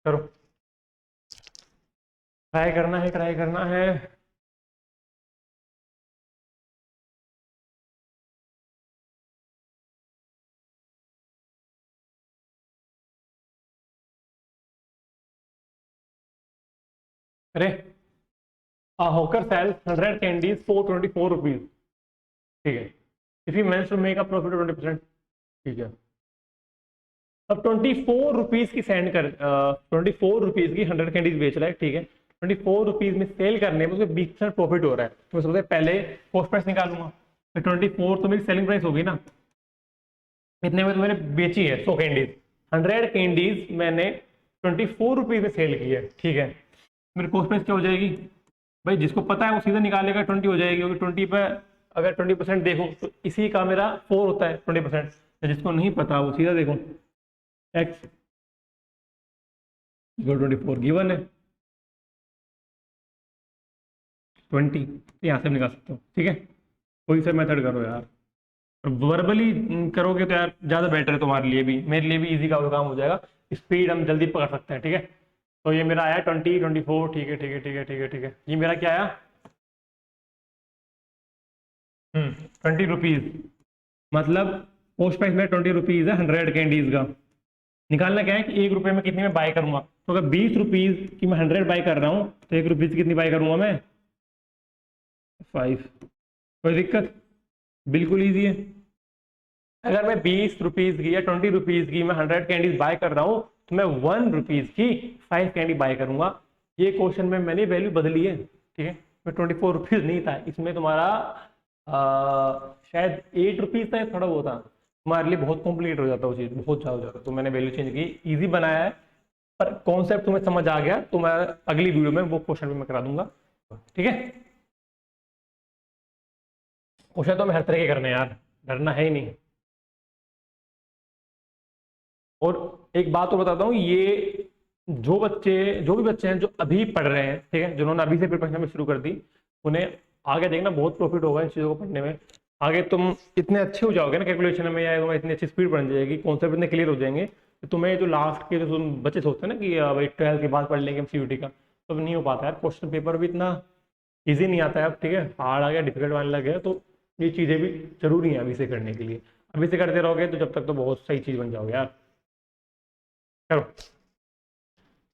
करो, ट्राई करना है, ट्राई करना है। अरे, hawker sells 100 candies for 24 rupees, ठीक है। If you manage to make a profit 20%, ठीक है। अब 24 रुपीज की सेंड कर, 24 रुपीज की 100 कैंडीज बेच रहा है, ठीक है। 24 रुपीज में सेल करने में उसको 20% प्रॉफिट हो रहा है, तो मैं सबसे पहले कॉस्ट प्राइस निकालूंगा। तो 24 तो मेरी सेलिंग प्राइस होगी ना, इतने में तो मैंने बेची है 100 कैंडीज, 100 कैंडीज मैंने 24 रुपीज में सेल की है, ठीक है। मेरी कॉस्ट प्राइस क्या हो जाएगी? भाई जिसको पता है वो सीधा निकालेगा, 20 हो जाएगी, क्योंकि 20 पे अगर 20% देखो तो इसी का मेरा 4 होता है 20%। जिसको नहीं पता वो सीधा देखो, एक्स 24 गिवन है 20, यहाँ से निकाल सकते हो, ठीक है। कोई सा मेथड करो यार, वर्बली करोगे तो यार ज़्यादा बेटर है तुम्हारे लिए भी, मेरे लिए भी इजी का काम हो जाएगा, स्पीड हम जल्दी पकड़ सकते हैं, ठीक है। तो ये मेरा आया 24, ठीक है ठीक है ठीक है ठीक है ठीक है। ये मेरा क्या आया? 20 रुपीज, मतलब पोस्ट प्राइस में 20 रुपीज है 100 कैंडीज का, निकालना क्या है कि 1 रुपए में कितनी में बाय करूंगा। तो अगर 20 रुपीज की मैं 100 बाय कर रहा हूँ तो 1 रुपीज कितनी बाय करूंगा मैं 5। कोई दिक्कत, बिल्कुल ईजी है। अगर मैं 20 रुपीज की या 20 रुपीज की मैं 100 कैंडीज बाय कर रहा हूँ तो मैं 1 रुपीज की 5 कैंडी बाय करूंगा। ये क्वेश्चन में मैंने वैल्यू बदली है, ठीक है। मैं 24 रुपीज नहीं था, इसमें तुम्हारा शायद 8 रुपीज था, थोड़ा वो था। तुम्हारे लिए बहुत कॉम्प्लिकेट हो जाता है वो चीज, बहुत ज्यादा हो जाता है, तो मैंने वैल्यू चेंज की, इजी बनाया है। पर कॉन्सेप्ट तुम्हें समझ आ गया तो मैं अगली वीडियो में वो क्वेश्चन भी मैं करा दूंगा, ठीक है। क्वेश्चन तो मैं हर तरह के करने यार, डरना है ही नहीं। और एक बात तो बताता हूँ, ये जो भी बच्चे हैं जो अभी पढ़ रहे हैं, ठीक है, जिन्होंने अभी से प्रिपरेशन में शुरू कर दी, उन्हें आगे देखना बहुत प्रॉफिट होगा इन चीज़ों को पढ़ने में। आगे तुम इतने अच्छे हो जाओगे ना कैलकुलेशन में, या तुम्हें इतनी अच्छी स्पीड बन जाएगी, कॉन्सेप्ट इतने क्लियर हो जाएंगे तो तुम्हें जो लास्ट के जो तुम बच्चे सोचते हैं ना कि भाई 12th के बाद पढ़ लेंगे CUT का, तो नहीं हो पाता यार। क्वेश्चन पेपर भी इतना ईजी नहीं आता है अब, ठीक है, हार्ड आ गया, डिफिकल्ट आने लग गया। तो ये चीज़ें भी जरूरी हैं अभी से करने के लिए। अभी से करते रहोगे तो जब तक तो बहुत सही चीज़ बन जाओगे यार। चलो,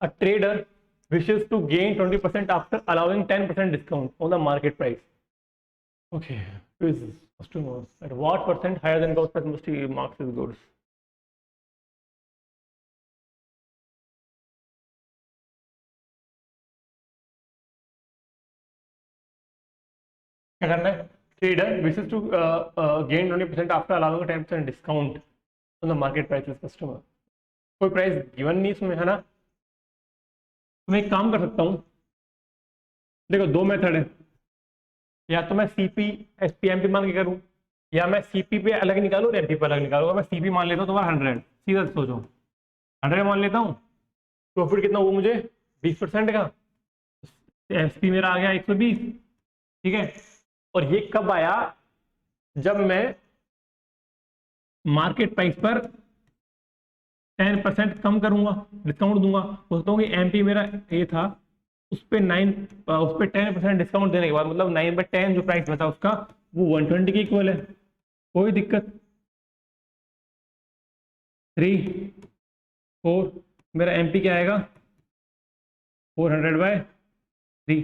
a trader wishes to gain 20% after allowing 10% discount on the market price. Okay, quiz must to know at what percent higher than cost price must he marks his goods. क्या करना है? Trader wishes to gain 20% after allowing a 10% discount on the market price with customer. कोई price given नहीं इसमें, है ना। तो मैं एक काम कर सकता हूँ, देखो दो मेथड है, या तो मैं CP SP MP मान के करूँ, या मैं CP पे अलग निकालू और MP पे अलग निकालूंगा। मैं CP मान लेता हूँ तुम्हारा 100, सीधा सोचो 100 मान लेता हूँ, प्रॉफिट कितना हुआ मुझे 20% का, SP मेरा आ गया 120, ठीक है। और ये कब आया, जब मैं मार्केट प्राइस पर 10% कम करूंगा, डिस्काउंट दूंगा। बोलता हूँ कि MP मेरा ये था, उस पर 10% डिस्काउंट देने के बाद, मतलब 9/10 जो प्राइस बचा उसका, वो 120 के इक्वल है। कोई दिक्कत, 3 4 मेरा MP क्या आएगा 400/3।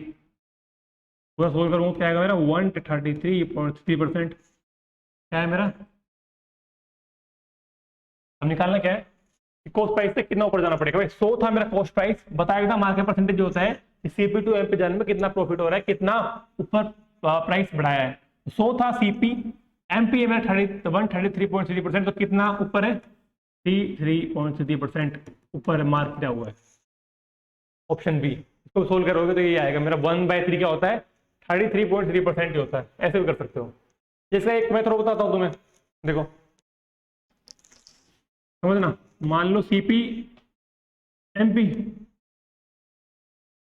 पूरा सोल्व करूंगा क्या आएगा मेरा 133.3%। क्या है मेरा, अब निकालना क्या है, कॉस्ट प्राइस से कितना ऊपर जाना पड़ेगा। भाई 100 था मेरा कॉस्ट प्राइस, बताया था मार्केट परसेंटेज जो होता है CP टू MP जाने में कितना प्रॉफिट हो रहा है, कितना ऊपर प्राइस बढ़ाया है। 100 था CP, MP है मेरा 133.3%, तो कितना ऊपर है 33.3% ऊपर मार्क किया हुआ है। ऑप्शन बी, इसको सोल्व करोगे तो ये आएगा मेरा 1/3 क्या होता है 33.3% होता है। ऐसे भी कर सकते हो। जैसे एक मैं थोड़ा बताता हूँ तुम्हें, देखो समझना, मान लो CP MP,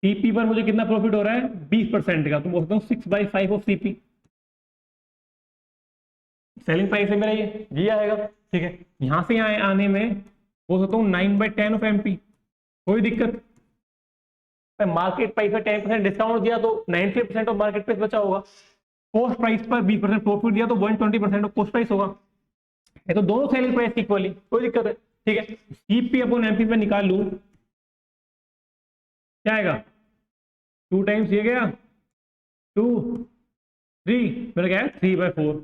CP पर मुझे कितना प्रॉफिट हो रहा है 20% का, तो बोल सकता हूँ 6/5 ऑफ CP सेलिंग प्राइस है मेरा, ये आएगा, ठीक है। यहां से यहाँ आने में बोल सकता हूँ 9/10 ऑफ MP। कोई दिक्कत, मार्केट प्राइस पर 10% डिस्काउंट दिया तो 93% ऑफ मार्केट प्राइस बचा होगा। कॉस्ट प्राइस पर 20% प्रॉफिट दिया तो 120% ऑफ कॉस्ट प्राइस होगा। ये तो दोनों सेलिंग प्राइस इक्वली, कोई दिक्कत है, ठीक है। CP अपॉन MP पे निकाल लूं, क्या आएगा 2 टाइम्स ये गया 2 3, मेरा क्या है 3/4।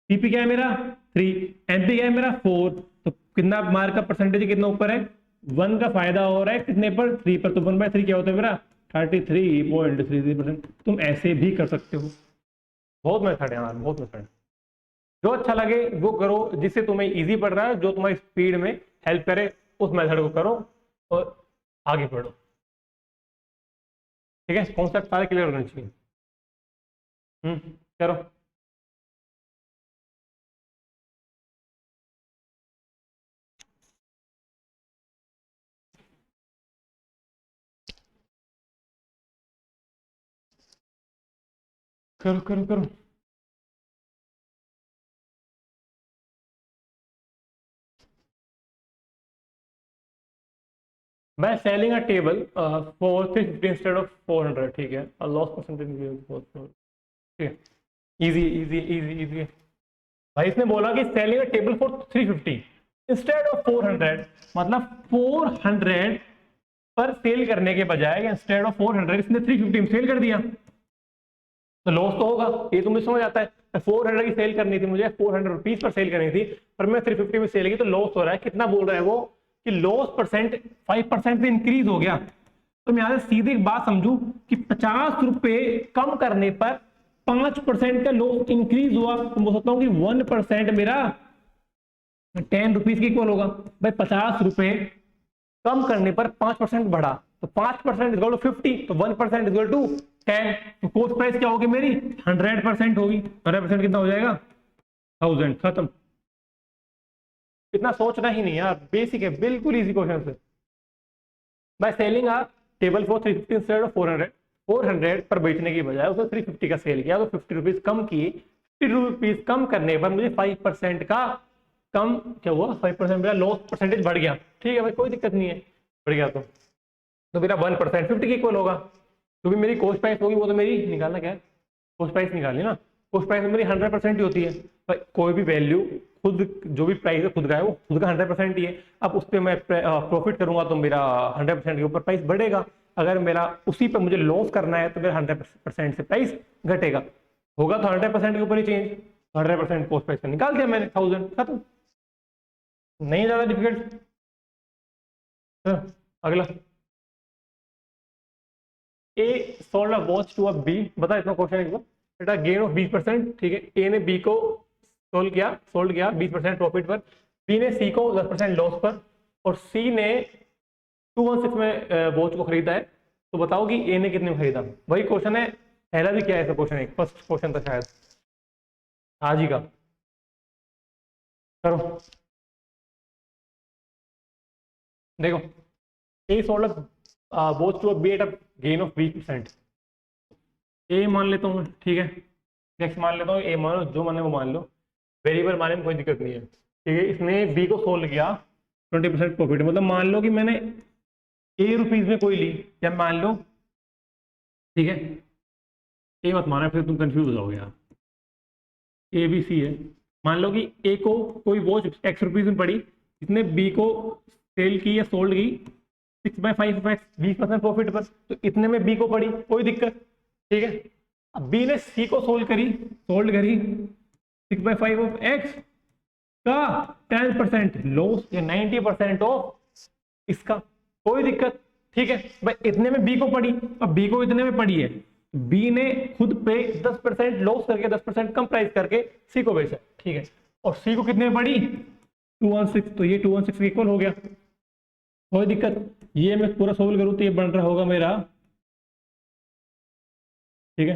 CP क्या है मेरा 3, MP क्या है मेरा 4, तो कितना मार्क का परसेंटेज कितना ऊपर है 1 का फायदा हो रहा है कितने पर 3 पर, तो 1/3 क्या होता है मेरा 33.33%। तुम ऐसे भी कर सकते हो, बहुत मेथड है यार, बहुत मेथड। जो अच्छा लगे वो करो, जिससे तुम्हें इजी पड़ रहा है, जो तुम्हारी स्पीड में हेल्प करे उस मेथड को करो और आगे बढ़ो, ठीक है। कॉन्सेप्ट सारे क्लियर होने चाहिए। करो, करो करो करो। मैं selling a table for 350 instead of 400, ठीक है। लॉस परसेंटेज, ठीक है, इजी इजी इजी इजी। भाई इसने बोला कि selling a table for 350, instead of 400, मतलब 400 पर सेल करने के बजाय इंस्टेड ऑफ 400 इसने 350 में सेल कर दिया, तो लॉस तो होगा, ये तो मुझे समझ आता है। 400 की सेल करनी थी मुझे, 400 रुपीज पर सेल करनी थी, पर मैं 350 में सेल की, तो लॉस हो रहा है। कितना बोल रहा है वो कि लॉस परसेंट 5% से इंक्रीज हो गया। तो मैं यहां से सीधी एक बात समझू कि 50 रुपए कम करने पर 5% का लॉस इंक्रीज हुआ, तो बोल सकता हूँ कि 1% मेरा 10 रुपीज के इक्वल होगा। भाई 50 रुपए कम करने पर 5% बढ़ा, तो 5% इक्वल टू 50, तो 1% इक्वल टू 10, तो कॉस्ट प्राइस क्या होगी मेरी 100% होगी। 100% कितना हो जाएगा 1000, खत्म। इतना सोचना ही नहीं यार, बेसिक है, बिल्कुल इजी क्वेश्चन है। By selling a table for 350 instead of 400 पर बेचने की बजाय उसने 350 का सेल किया, तो 50 रुपीज कम किए। 50 रुपीज कम करने पर मुझे 5% का कम क्या हुआ, 5% मेरा लॉस परसेंटेज बढ़ गया। ठीक है भाई, कोई दिक्कत नहीं है, बढ़ गया तो मेरा 1% 50 के इक्वल होगा। तो भी मेरी कॉस्ट प्राइस होगी, वो तो मेरी निकालना क्या है, कॉस्ट प्राइस निकालनी ना। कॉस्ट प्राइस मेरी 100% ही होती है। भाई कोई भी वैल्यू खुद, जो भी प्राइस है खुद का है, वो खुद का 100% ही है। अब उस पर मैं प्रॉफिट करूंगा तो मेरा 100% के ऊपर प्राइस बढ़ेगा। अगर मेरा उसी पे मुझे लॉस करना है तो मेरा 100% से प्राइस घटेगा। होगा तो 100% के ऊपर ही चेंज। 100% कॉस्ट प्राइस का निकाल दिया मैंने 1000, खत्म। नहीं ज्यादा डिफिकल्ट। अगला, A sold a watch to a B, बता इतना क्वेश्चन एक बार बेटा। गेन ऑफ 20%, ठीक है। ए ने बी को सोल्ड किया 20% प्रॉफिट पर, बी ने सी को 10% लॉस पर, और सी ने 216 में वॉच को खरीदा है। तो बताओ कि ए ने कितने में खरीदा। वही क्वेश्चन है, पहला भी क्या है ऐसा क्वेश्चन, एक फर्स्ट क्वेश्चन था शायद आज ही का। करो, देखो। A sold a watch to a B at a gain of 20%। A मान लेता हूँ, ठीक है। नेक्स्ट मान लेता हूँ, ए मान लो, जो माने वो मान लो, वेरिएबल माने में कोई दिक्कत नहीं है, ठीक है। इसने बी को सोल्ड किया 20% प्रॉफिट, मतलब मान लो कि मैंने ए रुपीज में कोई ली, या मान लो, ठीक है। ए मत माना, फिर तुम कंफ्यूज हो जाओगे यार। ए बी सी है, मान लो कि ए को कोई वॉच एक्स रुपीज में पड़ी, इसने बी को सेल की या सोल्ड की 6/5 एक्स 20% प्रॉफिट पर, तो इतने में बी को पड़ी, कोई दिक्कत, ठीक है। अब बी ने सी को सोल्ड करी 6/5 ऑफ एक्स का 10% लॉस या 90% ऑफ इसका, कोई दिक्कत, ठीक है। भाई इतने में बी को पड़ी, अब बी को इतने में पड़ी है, बी ने खुद पे 10% लॉस करके 10% कम प्राइस करके सी को बेचा, ठीक है। और सी को कितने में पड़ी 216, तो ये 216 इक्वल हो गया, कोई दिक्कत। ये मैं पूरा सोल्व करूँ तो ये बन रहा होगा मेरा, ठीक है।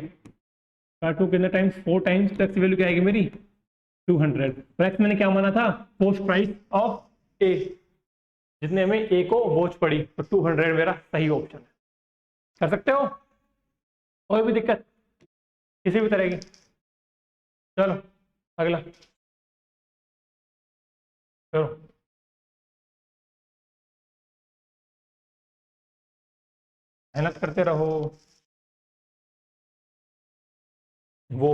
काटू कितने टाइम्स, 4 टाइम्स, टैक्स वैल्यू क्या आएगी मेरी 200। एक्स मैंने क्या माना था, कॉस्ट प्राइस ऑफ ए, जितने में ए को वॉच पड़ी, तो 200 मेरा सही ऑप्शन है। कर सकते हो, कोई भी दिक्कत किसी भी तरह की। चलो अगला चलो, मेहनत करते रहो। वो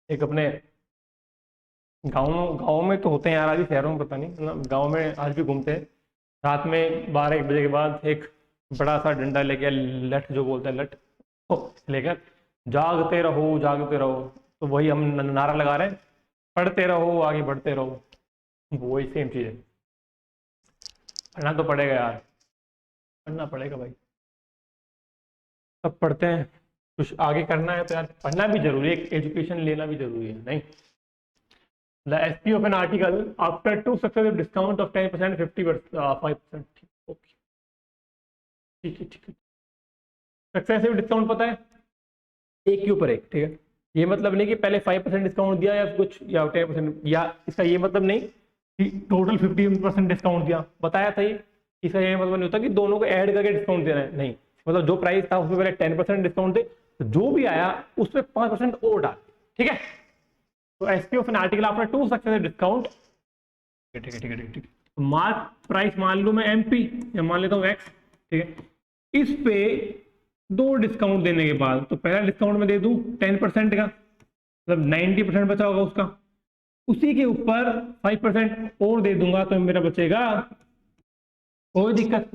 एक अपने गाँव में तो होते हैं यार, आज भी शहरों में पता नहीं ना, गाँव में आज भी घूमते हैं रात में 12-1 बजे के बाद, एक बड़ा सा डंडा लेके, लठ जो बोलते हैं, लठ लेकर जागते रहो जागते रहो। तो वही हम नारा लगा रहे हैं, पढ़ते रहो आगे बढ़ते रहो, वही सेम चीज़ है। पढ़ना तो पड़ेगा यार, पढ़ना पड़ेगा भाई, सब पढ़ते हैं। कुछ आगे करना है तो यार पढ़ना भी जरूरी है, एजुकेशन लेना भी जरूरी है, नहीं। The SP of an article after 2 successive discount of 10%, 5%, ठीक है। सक्सेसिव डिस्काउंट पता है, एक के ऊपर एक, ठीक है। ये मतलब नहीं कि पहले 5% डिस्काउंट दिया या कुछ, या 10%, या इसका ये मतलब नहीं कि टोटल 15% डिस्काउंट दिया, बताया था ये। इसका ये मतलब नहीं होता कि दोनों को ऐड करके डिस्काउंट देना है, नहीं। मतलब जो प्राइस था उसमें पहले 10% डिस्काउंट दे, तो जो भी आया उस पर 5% और डाल, ठीक है। तो SP of an article after 2 successive discount, ठीक है। मार्क प्राइस मान लो मैं एमपी, या मान लेता हूँ एक्स, ठीक है। इस पे 2 डिस्काउंट देने के बाद, तो पहला डिस्काउंट मैं दे दूं 10% का, मतलब 90% बचा होगा उसका, उसी के ऊपर 5% और दे दूंगा तो मेरा बचेगा, कोई दिक्कत।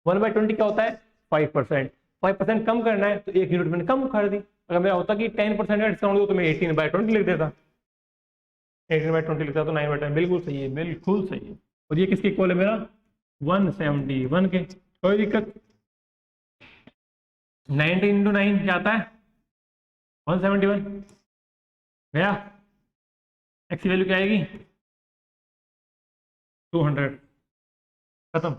1/20 क्या होता है? 5%। 5% कम करना है तो 1 यूनिट मैंने कम कर दी। अगर मेरा होता कि 10% का डिस्काउंट दो तो मैं 18/20 लिख देता, 18/20 लिखता तो 9/10। बिल्कुल सही है, बिल्कुल सही है। और ये किसके इक्वल है मेरा? 171 के। कोई दिक्कत। 19 × 9 क्या आता है? 171 गया। एक्स की वैल्यू क्या आएगी? 200। खत्म।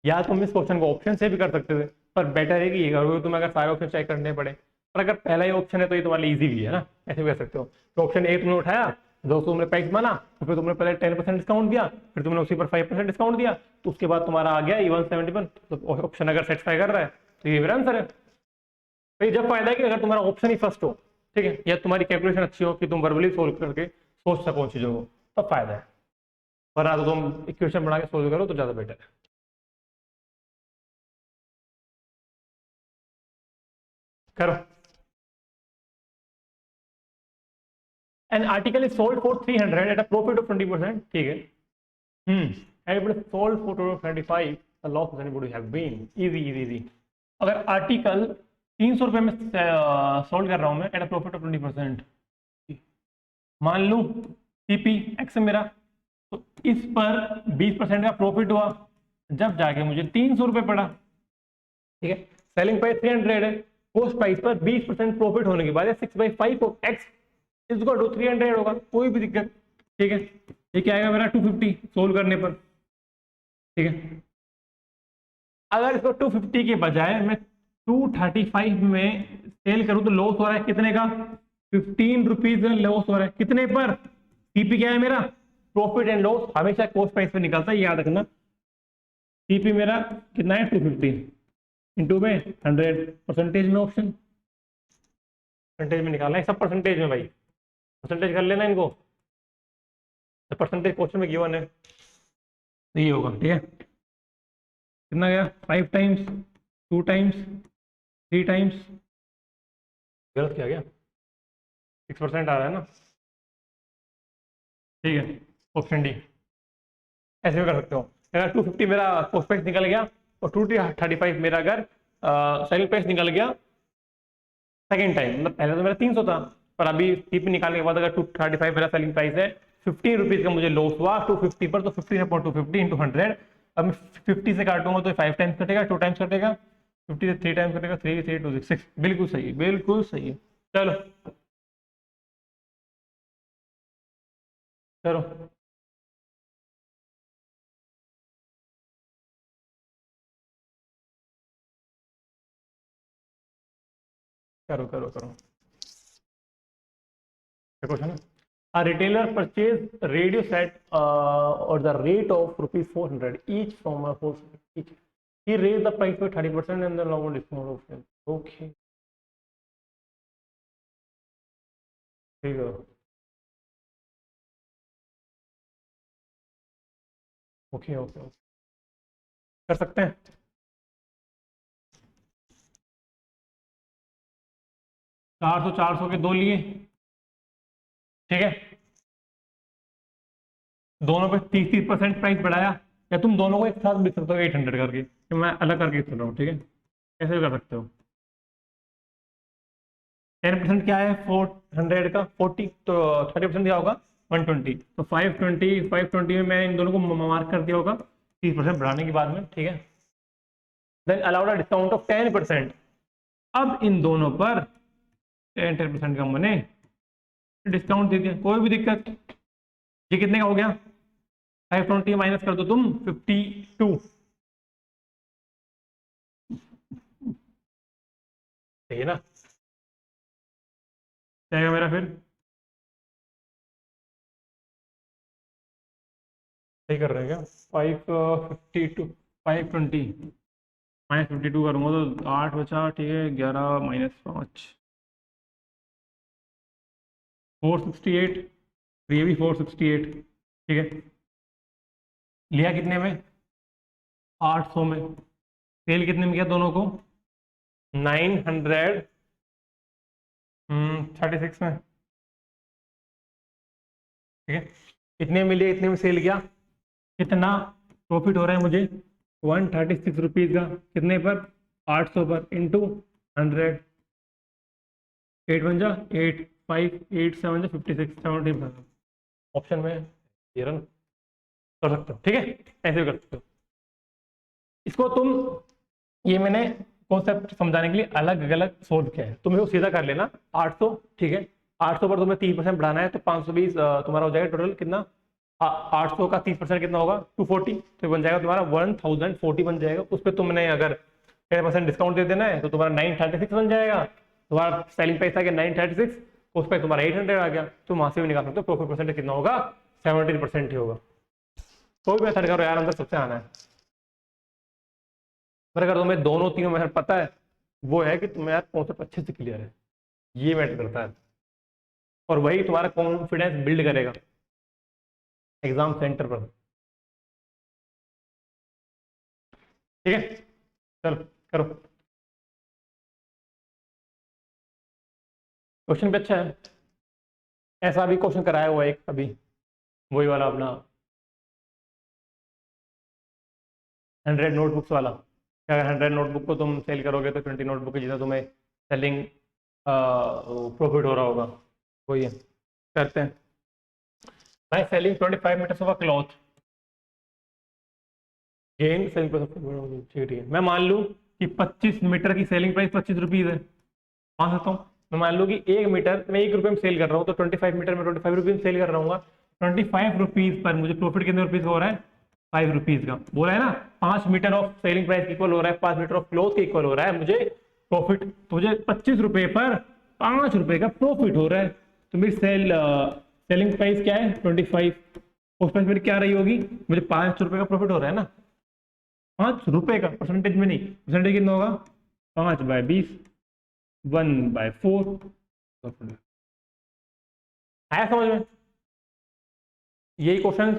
या तुम इस क्वेश्चन को ऑप्शन से भी कर सकते थे, पर बेटर है कि ये करोगे तुम्हें अगर सारे ऑप्शन चेक करने पड़े। पर अगर पहला ही ऑप्शन है तो ये तुम्हारे लिए इजी भी है ना, ऐसे भी कर सकते हो। तो ऑप्शन ए तुमने उठाया, दोस्तों तुमने प्राइस माना, तो फिर तुमने पहले 10% डिस्काउंट दिया, फिर तुमने उसी पर 5% डिस्काउंट दिया, तो उसके बाद तुम्हारा आ गया 171। तो ऑप्शन अगर सेटिस्फाई कर रहा है तो ये मेरा आंसर है। तो ये जब फायदा है कि अगर तुम्हारा ऑप्शन ही फर्स्ट हो, ठीक है, या तुम्हारी कैलकुलेशन अच्छी हो कि तुम वर्बली सोल्व करके सोच सको चीजों को, तब फायदा है। पर तो तुम इक्वेशन बना के सोल्व करो तो ज्यादा बेटर है। करो। An article is sold for 300 at a profit of 20%, ठीक है। And it was sold for 25, the loss of anybody have been easy easy easy। अगर आर्टिकल 300 रुपए में सोल्ड कर रहा हूं मैं एट अ प्रॉफिट ऑफ 20%, मान लूं सीपी एक्स है मेरा, तो इस पर 20% का प्रॉफिट हुआ, जब जाके मुझे 300 रुपए पड़ा, ठीक है। सेलिंग प्राइस 300 है, पोस्ट प्राइस पर 20% प्रॉफिट होने के बाद 6/5 of x is equal to 300 होगा, कोई भी दिक्कत, ठीक है। ये क्या आएगा मेरा? 250 सोल्व करने पर, ठीक है। अगर इसको 250 के बजाय मैं 235 में सेल करूं तो लॉस हो रहा है कितने का? 15 रुपीज लॉस हो रहा है। कितने पर? सीपी क्या है मेरा? प्रॉफिट एंड लॉस हमेशा कॉस्ट प्राइस पे निकलता है, याद रखना। सीपी मेरा कितना है? 250 इंटू में 100, परसेंटेज में ऑप्शन, परसेंटेज में निकालना है सब, परसेंटेज में भाई, परसेंटेज कर लेना इनको, परसेंटेज क्वेश्चन में गिवन है, तो ये होगा, ठीक है। कितना गया? 5 टाइम्स, 2 टाइम्स, 3 टाइम्स, गलत किया गया, 6% आ रहा है ना, ठीक है। Option D. ऐसे भी कर सकते हो। अगर 250 मेरा कॉस्ट प्राइस निकल गया और 235 मेरा अगर सेलिंग प्राइस निकल गया सेकेंड टाइम, मतलब पहले तो मेरा 300 था, पर अभी सीपी निकालने के बाद अगर 235 मेरा सेलिंग प्राइस है, 15 रुपीज का मुझे लॉस हुआ 250 पर, तो 15/250 इंटू 100। अब मैं 50 से काटूंगा तो 5 टाइम्स कटेगा, 2 टाइम्स कटेगा, 50 से 3 टाइम्स कटेगा, 3 3 2 6। बिल्कुल सही है, बिल्कुल सही है। चलो करो। करो करो करो। क्या क्वेश्चन है? A retailer purchased radio set or the rate of ₹400 each from a wholesaler. Each. He raised the price by 30% and the lower discount option. Okay. ठीक है। ओके ओके ओके, कर सकते हैं। 400 के दो लिए, ठीक है। दोनों पे 30% प्राइस बढ़ाया, या तुम दोनों को एक साथ लिख सकते हो 800 करके, कि मैं अलग करके लिख रहा हूँ, ठीक है। ऐसे भी कर सकते हो। 10% क्या है? 400 का 40, तो 30% क्या होगा? 120। तो 520 में मैंने इन दोनों को मार्क कर दिया होगा 30% बढ़ाने के बाद में, ठीक है। Then allowed a discount of 10%। अब इन दोनों पर 10% का मैंने डिस्काउंट दे दिया, कोई भी दिक्कत। ये कितने का हो गया? 520 माइनस कर दो तुम 52, ठीक है ना। क्या मेरा फिर सही कर रहे हैं क्या? 552, 520 -52 करूंगा तो 8 बचा, ठीक है। 11 -5 468, ये भी 468, ठीक है। लिया कितने में? 800 में। सेल कितने में किया दोनों को? 936 में। ठीक है, इतने में लिए, इतने में सेल किया, कितना प्रॉफिट हो रहा है मुझे 136 रुपीज का, कितने पर 800 पर, इंटू 100, 8 बन जा 8 5 8 7 जा 56 70, ऑप्शन में ये रन कर सकते हो। ठीक है, ऐसे भी कर सकते हो इसको तुम। ये मैंने कॉन्सेप्ट समझाने के लिए अलग अलग सोल्व किया है, तुम इसको सीधा कर लेना 800। ठीक है, 800 पर तुम्हें 3% बढ़ाना है तो 520 तुम्हारा हो जाएगा टोटल कितना, 800 का 30% कितना होगा 240, तो बन जाएगा तुम्हारा 1040 बन जाएगा। उस पर तुमने अगर 10% डिस्काउंट दे देना है तो तुम्हारा 936 बन जाएगा। तुम्हारा सेलिंग प्राइस आ गया 936, उस पर तुम्हारा 800 आ गया, तुम वहां से भी निकाल सकते हो प्रॉफिट परसेंटेज कितना होगा, 17% ही होगा। कोई भी मेथड करो यार, अंदर सबसे आना है। पर अगर तुम्हें दोनों तीनों मेथड पता है, वो है कि तुम्हें यार कॉन्सेप्ट अच्छे से क्लियर है, ये मैटर करता है, और वही तुम्हारा कॉन्फिडेंस बिल्ड करेगा एग्जाम सेंटर पर। ठीक है, चलो करो। क्वेश्चन भी अच्छा है, ऐसा भी क्वेश्चन कराया हुआ है एक अभी, वही वाला अपना 100 नोटबुक्स वाला। अगर 100 नोटबुक को तुम सेल करोगे तो 20 नोटबुक के जितना तुम्हें सेलिंग प्रॉफिट हो रहा होगा, वही है। करते हैं भाई, selling 25 metres of cloth, gain selling price, ठीक है। मैं मान लूँ कि 25 मीटर की सेलिंग प्राइस 25 रुपीज़ है, मान सकता हूँ। मैं मान लूँ कि 1 मीटर मैं 1 रुपये में सेल कर रहा हूँ, तो 25 मीटर में 25 रुपीज़ में सेल कर रहा हूँ। 25 रुपीज़ पर मुझे प्रॉफिट कितने रुपीज़ का हो रहा है, 5 रुपीज़ का। बोला है ना, 5 metre of selling price equal हो रहा है 5 मीटर ऑफ क्लॉथ के इक्वल हो रहा है मुझे प्रॉफिट। तो मुझे 25 रुपये पर 5 रुपये का प्रॉफिट हो रहा है। तो मेरी सेलिंग प्राइस क्या है 25, उस प्राइस मेरी क्या रही होगी, मुझे 5 रुपये का प्रॉफिट हो रहा है ना, 5 रुपये का, परसेंटेज में नहीं, परसेंटेज कितना होगा 5/20, 1/4। आया समझ में? यही क्वेश्चन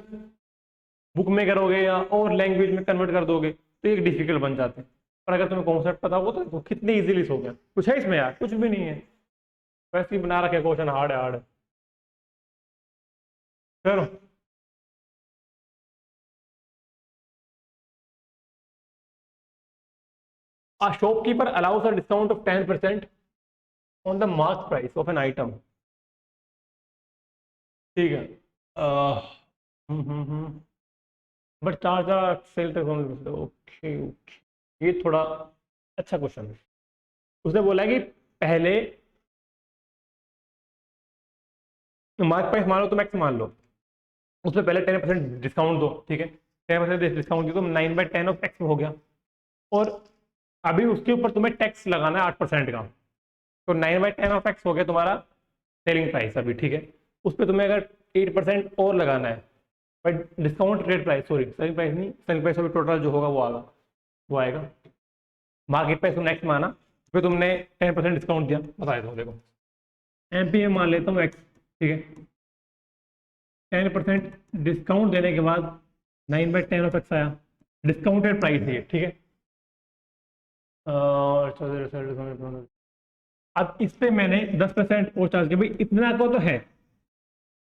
बुक में करोगे या और लैंग्वेज में कन्वर्ट कर दोगे तो एक डिफिकल्ट बन जाते हैं, पर अगर तुम्हें कॉन्सेप्ट पता हो तो कितने इजीली हो गया। कुछ है इसमें यार, कुछ भी नहीं है, वैसे ही बना रखे क्वेश्चन, हार्ड है हार्ड है। चलो a shopkeeper allows a discount of 10% on the mark price of an item। ठीक है, बट चार्ज सेल तक, ओके ओके, ये थोड़ा अच्छा क्वेश्चन है। उसने बोला है कि पहले मार्क प्राइस मान लो तो मैक्स मान लो, उसमें पहले 10% डिस्काउंट दो। ठीक है, 10% डिस्काउंट दी तो 9/10 ऑफ एक्स हो गया, और अभी उसके ऊपर तुम्हें टैक्स लगाना है 8% का, तो 9/10 ऑफ एक्स हो गया तुम्हारा सेलिंग प्राइस अभी। ठीक है, उस पर तुम्हें अगर 8% और लगाना है, but discount rate price, sorry selling price नहीं, सेलिंग प्राइस अभी टोटल जो होगा वो आएगा मार्केट प्राइस, नेक्स्ट माना, फिर तुमने 10% डिस्काउंट दिया, बताया दो देखो एमपी में मान लेता हूँ एक्स। ठीक है, 10% डिस्काउंट देने के बाद 9/10 ऑफ एक्स आया, डिस्काउंटेड प्राइस है ये। ठीक है, अब इस पे मैंने 10% और चार्ज किया, भाई इतना का तो है,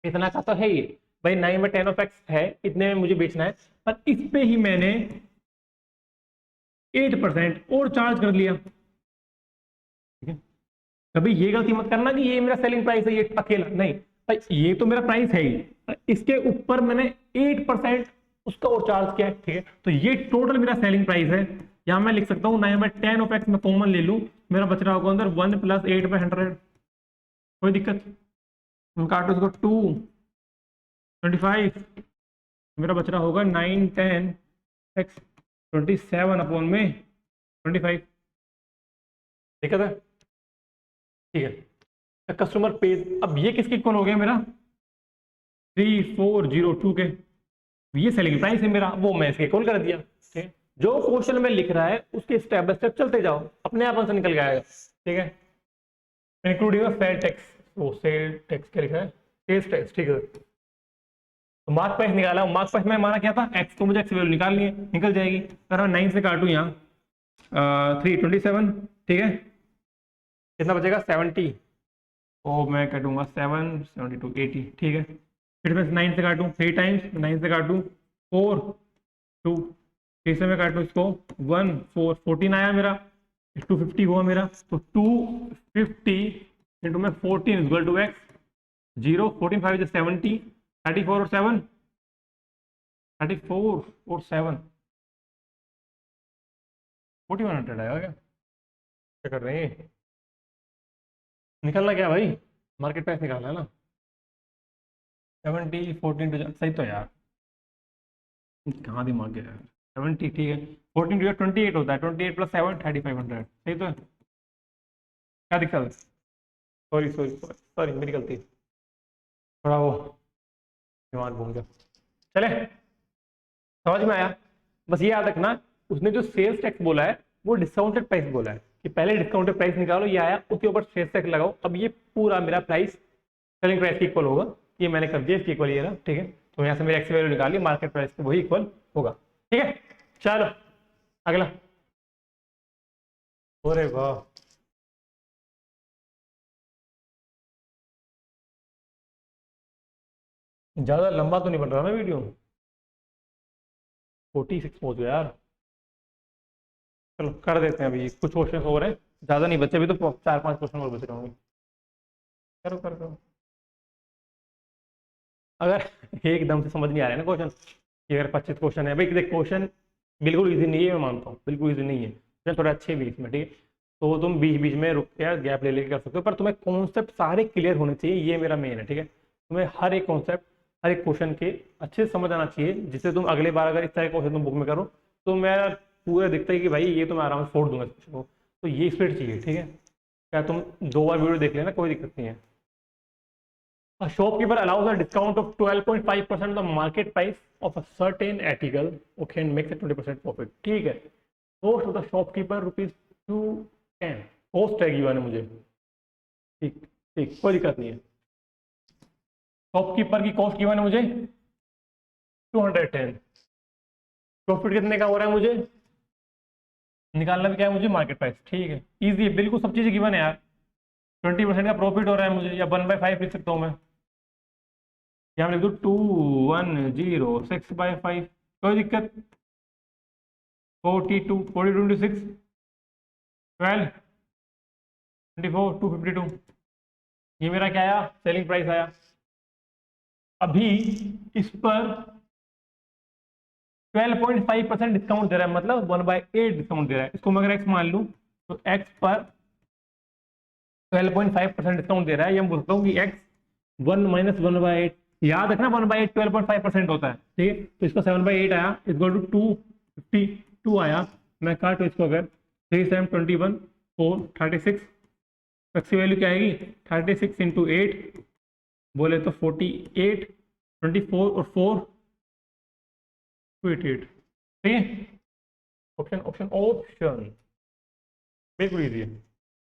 इतना का तो है ये भाई, 9/10 ऑफ एक्स है, इतने में मुझे बेचना है, पर इस पे ही मैंने 8% और चार्ज कर लिया। ठीक है, कभी ये गलती मत करना कि ये मेरा सेलिंग प्राइस है ये अकेला, नहीं भाई, ये तो मेरा प्राइस है ही, इसके ऊपर मैंने 8% उसका और चार्ज किया है। ठीक है, तो ये टोटल मेरा सेलिंग प्राइस है। यहां मैं लिख सकता हूँ 9/10 ऑफ एक्स में कॉमन ले लूँ, मेरा बच रहा होगा अंदर 1 + 8/100, कोई दिक्कत, काटो इसको 2 25, मेरा बच रहा होगा 9/10 एक्स 27/25, दिक्कत है? ठीक है, कस्टमर पेज, अब ये किसके इक्वल हो गया मेरा 3402 के, ये सेलिंग प्राइस है मेरा, वो मैं इसके इक्वल कर दिया। ठीक है, जो क्वेश्चन में लिख रहा है उसके स्टेप बाय स्टेप चलते जाओ, अपने आप आंसर निकल के आएगा। ठीक है, इंक्लूडिंग सेल टैक्स, वो सेल टैक्स क्या लिखा है, सेल्स टैक्स। ठीक है, तो मार्क प्राइस निकाला, मार्क प्राइस में माना क्या था एक्स, तो मुझे एक्स वैल्यू निकालनी है, निकल जाएगी। अगर मैं 9 से काटूं यहाँ 327, ठीक है, कितना बचेगा 70, और मैं काटूंगा 7 72 80। ठीक है, फिर मैं 9 से काटूँ 3 टाइम्स, 9 से काटूँ 4 2, 3 से मैं काटूँ इसको 1 4 14 आया मेरा, 250 हुआ मेरा। तो 250 इंटू में 14 इक्वल टू एक्स, 0 14 5 70, 34 और 7 34 और 7 4100 आएगा क्या? क्या कर रहे हैं? निकलना क्या भाई, मार्केट प्राइस निकालना है ना। 70 14 टू सही तो यार, कहाँ दिमाग गया यार। 70 ठीक है, 14 टू 28 होता है, 28 प्लस 7 3500 सही तो है। क्या दिक्कत है? सॉरी सॉरी सॉरी सॉरी मेरी गलती, थोड़ा वो दिमाग घूम गया। चले, समझ में आया। बस ये याद रखना, उसने जो सेल्स टैक्स बोला है वो डिस्काउंटेड प्राइस बोला है कि पहले डिस्काउंटेड प्राइस निकालो, ये आया उसके ऊपर सेल्स टैक्स लगाओ। अब ये पूरा मेरा प्राइस सेलिंग प्राइस के इक्वल होगा, ये मैंने कर दिया इसके इक्वल ये रहा, ठीक है। तो यहाँ से मेरी एक्स वैल्यू निकाली, मार्केट प्राइस के वही इक्वल होगा, ठीक है। चलो अगला। अरे वाह, ज्यादा लंबा तो नहीं बन रहा ना वीडियो, 46 पहुंच गया यार। चलो कर देते हैं, अभी कुछ क्वेश्चन हो रहे हैं, ज्यादा नहीं बचे अभी तो, 4 5 क्वेश्चन और बचे होंगे। करो करो करो। अगर एकदम से समझ नहीं आ रहा है ना क्वेश्चन, कि अगर 25 क्वेश्चन है भाई, देख क्वेश्चन बिल्कुल इजी नहीं है, मैं मानता हूँ बिल्कुल इजी नहीं है, क्वेश्चन थोड़े अच्छे भी इसमें, ठीक है। तो तुम बीच बीच में रुक के गैप ले लेके कर सकते हो, पर तुम्हें कॉन्सेप्ट सारे क्लियर होने चाहिए, ये मेरा मेन है, ठीक है। तुम्हें हर एक कॉन्सेप्ट, हर एक क्वेश्चन के अच्छे से समझ आना चाहिए, जिससे तुम अगले बार अगर इस तरह के क्वेश्चन तुम बुक में करो तो मेरा पूरा दिखता है कि भाई ये तो मैं आराम से फोड़ दूंगा इस क्वेश्चन को। तो ये स्पीड चाहिए, ठीक है। क्या तुम 2 बार वीडियो देख लेना, कोई दिक्कत नहीं है। A shopkeeper allows a discount of 12.5% of the market price of a certain article, okay, and makes a 20% profit. ठीक है। Cost of the shopkeeper rupees 210, cost है गिवन है मुझे, ठीक ठीक कोई दिक्कत नहीं है। शॉपकीपर की कॉस्ट गिवन है मुझे 210, प्रॉफिट कितने का हो रहा है मुझे निकालना भी क्या है मुझे, मार्केट प्राइस, ठीक है। इजी है बिल्कुल, सब चीजें गिवन है यार। 20% का प्रॉफिट हो रहा है मुझे, या 1/5 लिख सकता हूँ मैं, यहाँ लिख दो 2106/5, कोई दिक्कत। 42 42 into 6 12 24 252, ये मेरा क्या आया, सेलिंग प्राइस आया। अभी इस पर 12.5% डिस्काउंट दे रहा है, मतलब 1/8 डिस्काउंट दे रहा है। इसको मैं अगर एक्स मान लूं तो एक्स पर 12.5% डिस्काउंट दे रहा है, ये मैं बोल सकता हूँ कि एक्स 1 माइनस 1/8, याद रखना 1/8 12.5% होता है, ठीक है। तो इसका 7/8 आया, इक्वल टू 252 आया। मैं काटू इसको अगर 3 7 21 4 36, एक्स की वैल्यू क्या आएगी 36 इंटू 8 बोले तो 48, 24 और 4 288, ठीक है। ऑप्शन ऑप्शन ऑप्शन बिल्कुल इजी है,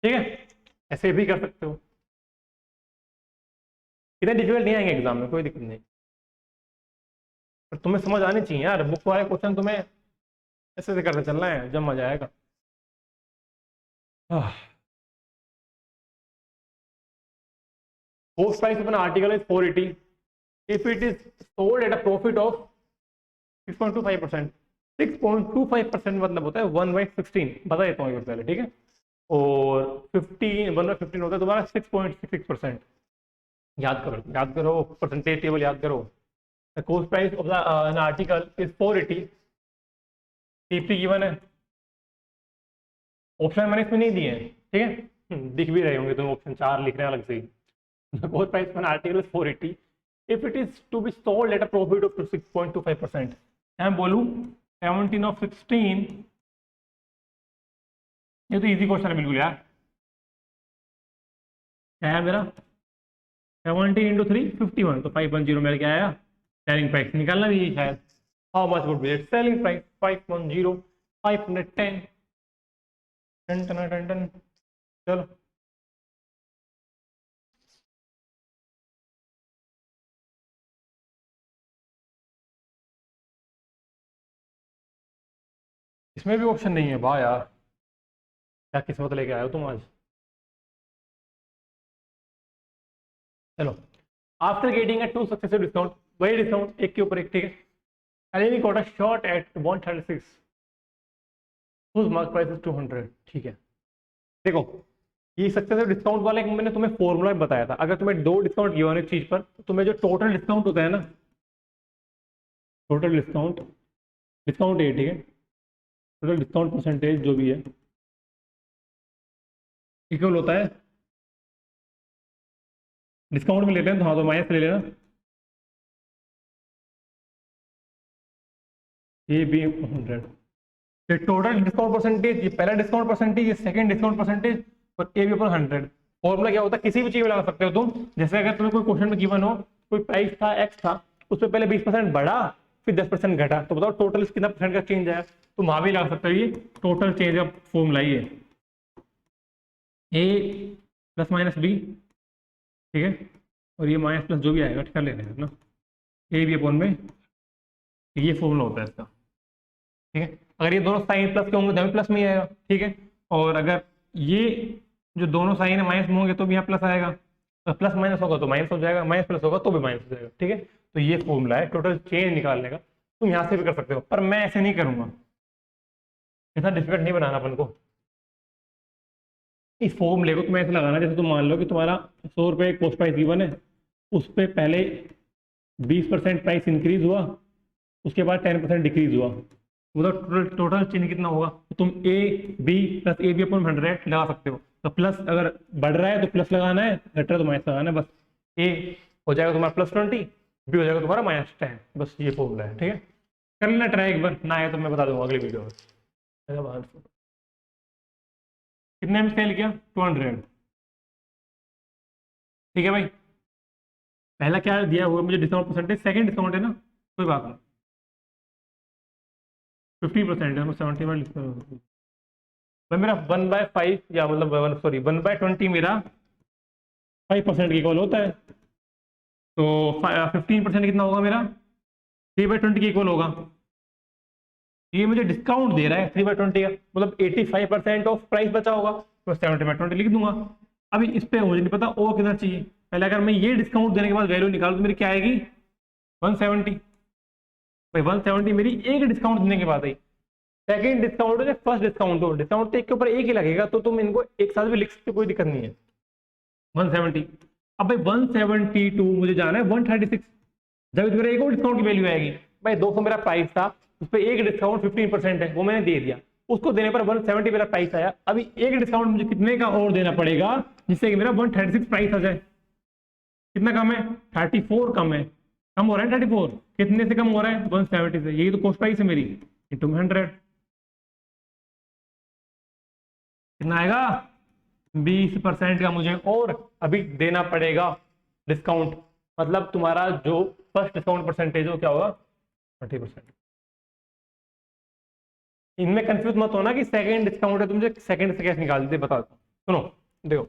ठीक है। ऐसे भी कर सकते हो, इतने डिफिकल्ट नहीं आएंगे एग्जाम में, कोई दिक्कत नहीं। पर तुम्हें समझ आनी चाहिए यार, बुक वाले क्वेश्चन तुम्हें ऐसे ऐसे करते चलना है, जब मजा आएगा। Post price of an article is 480 if it is sold at a profit of 6.25%। 6.25% मतलब होता है 1/16, बता देता हूँ पहले, ठीक है। और 1/15 होता है तुम्हारा 6.66%। याद करो परसेंटेज टेबल याद करो। The cost price of an article is 480, CP given है, ऑप्शन मैंने इसमें नहीं दिए हैं, ठीक है। दिख भी रहे होंगे तुम, ऑप्शन 4 लिख रहे हैं अलग से ही। The cost price for an article is 480 if it is to be sold at a profit of 6.25%। मैं बोलूँ 17 of 16, ये तो इजी क्वेश्चन है बिल्कुल यार। क्या है मेरा 17 इंटू 3 51, तो 510 मेरा क्या आया, सेलिंग प्राइस निकालना भी शायद। How much would be selling price 510 510 टन टन टन टन। चलो इसमें भी ऑप्शन नहीं है, वाह यार क्या किस्मत लेके आए हो तुम आज। चलो after getting a 2 successive discount, वही डिस्काउंट एक के ऊपर एक, ठीक है। एलिनी got a shot at 136 whose mark price is 200, ठीक है। देखो ये सक्सेसिव डिस्काउंट वाला एक मैंने तुम्हें फॉर्मूला बताया था। अगर तुम्हें 2 डिस्काउंट गिवन एक चीज पर, तो तुम्हें जो टोटल डिस्काउंट होता है ना, टोटल डिस्काउंट, डिस्काउंट ए, ठीक है, टोटल डिस्काउंट परसेंटेज जो भी है इक्वल होता है, डिस्काउंट में लेते हैं तो हाँ तो माइनस ले लेना, ए बी 100। ये टोटल डिस्काउंट परसेंटेज, ये पहला डिस्काउंट परसेंटेज, ये सेकंड डिस्काउंट परसेंटेज, और ए बी अपॉन 100। फॉर्मूला क्या होता है, किसी भी चीज में लगा सकते हो तुम। जैसे अगर तुम्हें कोई क्वेश्चन में गिवन हो, कोई प्राइस था एक्स था, उसमें पहले 20% बढ़ा फिर 10% घटा, तो बताओ टोटल कितना परसेंट का चेंज आया, तो वहां भी लगा सकते हो। ये टोटल चेंज का फॉर्मूला ही है, ए प्लस माइनस बी, ठीक है, और ये माइनस प्लस जो भी आएगा कर लेना है ना, ए बी अपॉन में, ये फॉर्मूला होता है इसका, ठीक है। अगर ये दोनों साइन प्लस के होंगे तो हमें प्लस में ही आएगा, ठीक है। और अगर ये जो दोनों साइन है माइनस में होंगे तो भी यहाँ प्लस आएगा, तो प्लस माइनस होगा तो माइनस हो जाएगा, माइनस प्लस होगा तो भी माइनस हो जाएगा, ठीक है। तो ये फॉर्मूला है टोटल चेंज निकालने का। तुम यहाँ से भी कर सकते हो, पर मैं ऐसे नहीं करूंगा, इतना डिफिकल्ट नहीं बनाना अपन को। इस फॉर्मूले को तुम्हें ऐसे लगाना, जैसे तुम मान लो कि तुम्हारा 100 रुपये कॉस्ट प्राइस गिवन है, उस पर पहले 20% प्राइस इंक्रीज हुआ, उसके बाद 10% डिक्रीज हुआ, टोटल टोटल चेंज कितना होगा, तो तुम A B plus A B upon 100 लगा सकते हो। तो प्लस अगर बढ़ रहा है तो प्लस लगाना है, घट रहा है तो माइनस लगाना है, बस ए हो जाएगा तुम्हारा +20, बी हो जाएगा तुम्हारा -10, बस ये फॉर्मूला है, ठीक है। कर लेना ट्राई एक बार, ना आए तो मैं बता दूंगा अगली वीडियो में। कितने में सेल किया, 200, ठीक है भाई। पहला क्या दिया हुआ मुझे डिस्काउंट परसेंटेज, सेकंड डिस्काउंट है ना, कोई बात नहीं, 50% है, 70 में लिखता हूँ भाई। मेरा 1/5 या मतलब 1/20 मेरा 5% की इक्वल होता है, तो 15% कितना होगा मेरा, 3/20 की इक्वल होगा। ये मुझे डिस्काउंट दे रहा है 3/20 का, मतलब 85% ऑफ प्राइस बचा होगा, तो 70/20 लिख दूंगा। अभी इस पे मुझे नहीं पता और कितना चाहिए। पहले अगर मैं ये डिस्काउंट देने के बाद वैल्यू निकालूं तो मेरी क्या आएगी, 170। भाई 170 मेरी एक डिस्काउंट देने के बाद आई। सेकंड डिस्काउंट हो या फर्स्ट डिस्काउंट हो, डिस्काउंट तो एक के ऊपर एक ही लगेगा, तो तुम इनको एक साथ भी लिख सकते हो, कोई दिक्कत नहीं है। 170, अब भाई 172 मुझे जाना है 136, जब मेरा एक और डिस्काउंट की वैल्यू आएगी। भाई 200 मेरा प्राइस था, उस पर एक डिस्काउंट 15% है, वो मैंने दे दिया, उसको देने पर 170 मेरा प्राइस आया। अभी एक डिस्काउंट मुझे कितने का और देना पड़ेगा जिससे कि मेरा 136 प्राइस आ जाए। कितना कम है, 34 कम है, कम हो रहा है 34, कितने से कम हो रहा है, 170 से। यही तो कॉस्ट प्राइस है मेरी, इंटू 100 कितना आएगा, 20% का मुझे और अभी देना पड़ेगा डिस्काउंट। मतलब तुम्हारा जो फर्स्ट डिस्काउंट परसेंटेज हो क्या होगा, 30%। इनमें कंफ्यूज मत होना कि सेकंड डिस्काउंट है, तो मुझे सेकंड से कैसे निकाल देते बता दो। सुनो देखो,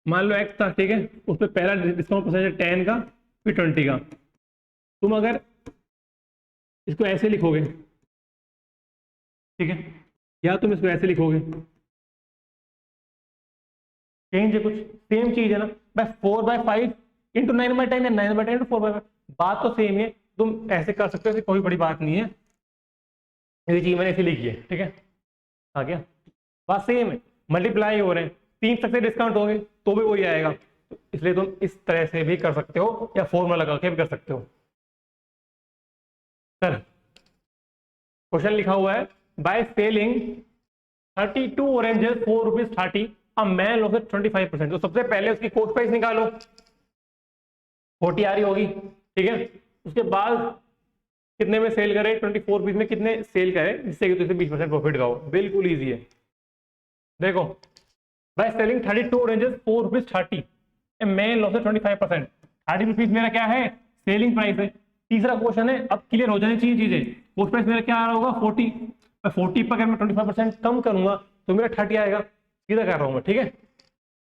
मान लो एक्स था, ठीक है, उस पर पहला डिस्काउंट परसेंटेज 10 का, फिर 20 का। तुम अगर इसको ऐसे लिखोगे, ठीक है, या तुम इसको ऐसे लिखोगे, चेंज है कुछ, सेम चीज है ना भाई, 4/5 इंटू 9/10 है, 9/10 इंटू 4/5, बात तो सेम है। तुम ऐसे कर सकते हो, कोई बड़ी बात नहीं है, ये चीज मैंने ऐसे लिखी है, ठीक है, आ गया, बात सेम है, मल्टीप्लाई हो रहे हैं, 3 तक से डिस्काउंट होंगे तो भी वही आएगा, तो इसलिए तुम इस तरह से भी कर सकते हो या फॉर्मूला लगा के भी कर सकते हो। सर क्वेश्चन लिखा हुआ है, बाय सेलिंग 32 ऑरेंजेस 4 रुपीज 30, अब मैं लॉस 25%। तो सबसे पहले उसकी कॉस्ट प्राइस निकालो, 40 आ रही होगी, ठीक है। उसके बाद कितने में सेल करे, 24 रुपीज में कितने सेल करे जिससे कि तुझे 20% प्रॉफिट का हो, बिल्कुल इजी है। देखो बाय सेलिंग 32 ऑरेंजेस 4 रुपीज 30, मैं लॉस 25%, 30 रुपीज मेरा क्या है, सेलिंग प्राइस है। तीसरा क्वेश्चन है, अब क्लियर हो जानी चाहिए चीजें, कॉस्ट प्राइस मेरा क्या आ रहा होगा 40, 40 पर अगर मैं 25% कम करूंगा तो मेरा 30 आएगा, सीधा कर रहा हूं मैं, ठीक है।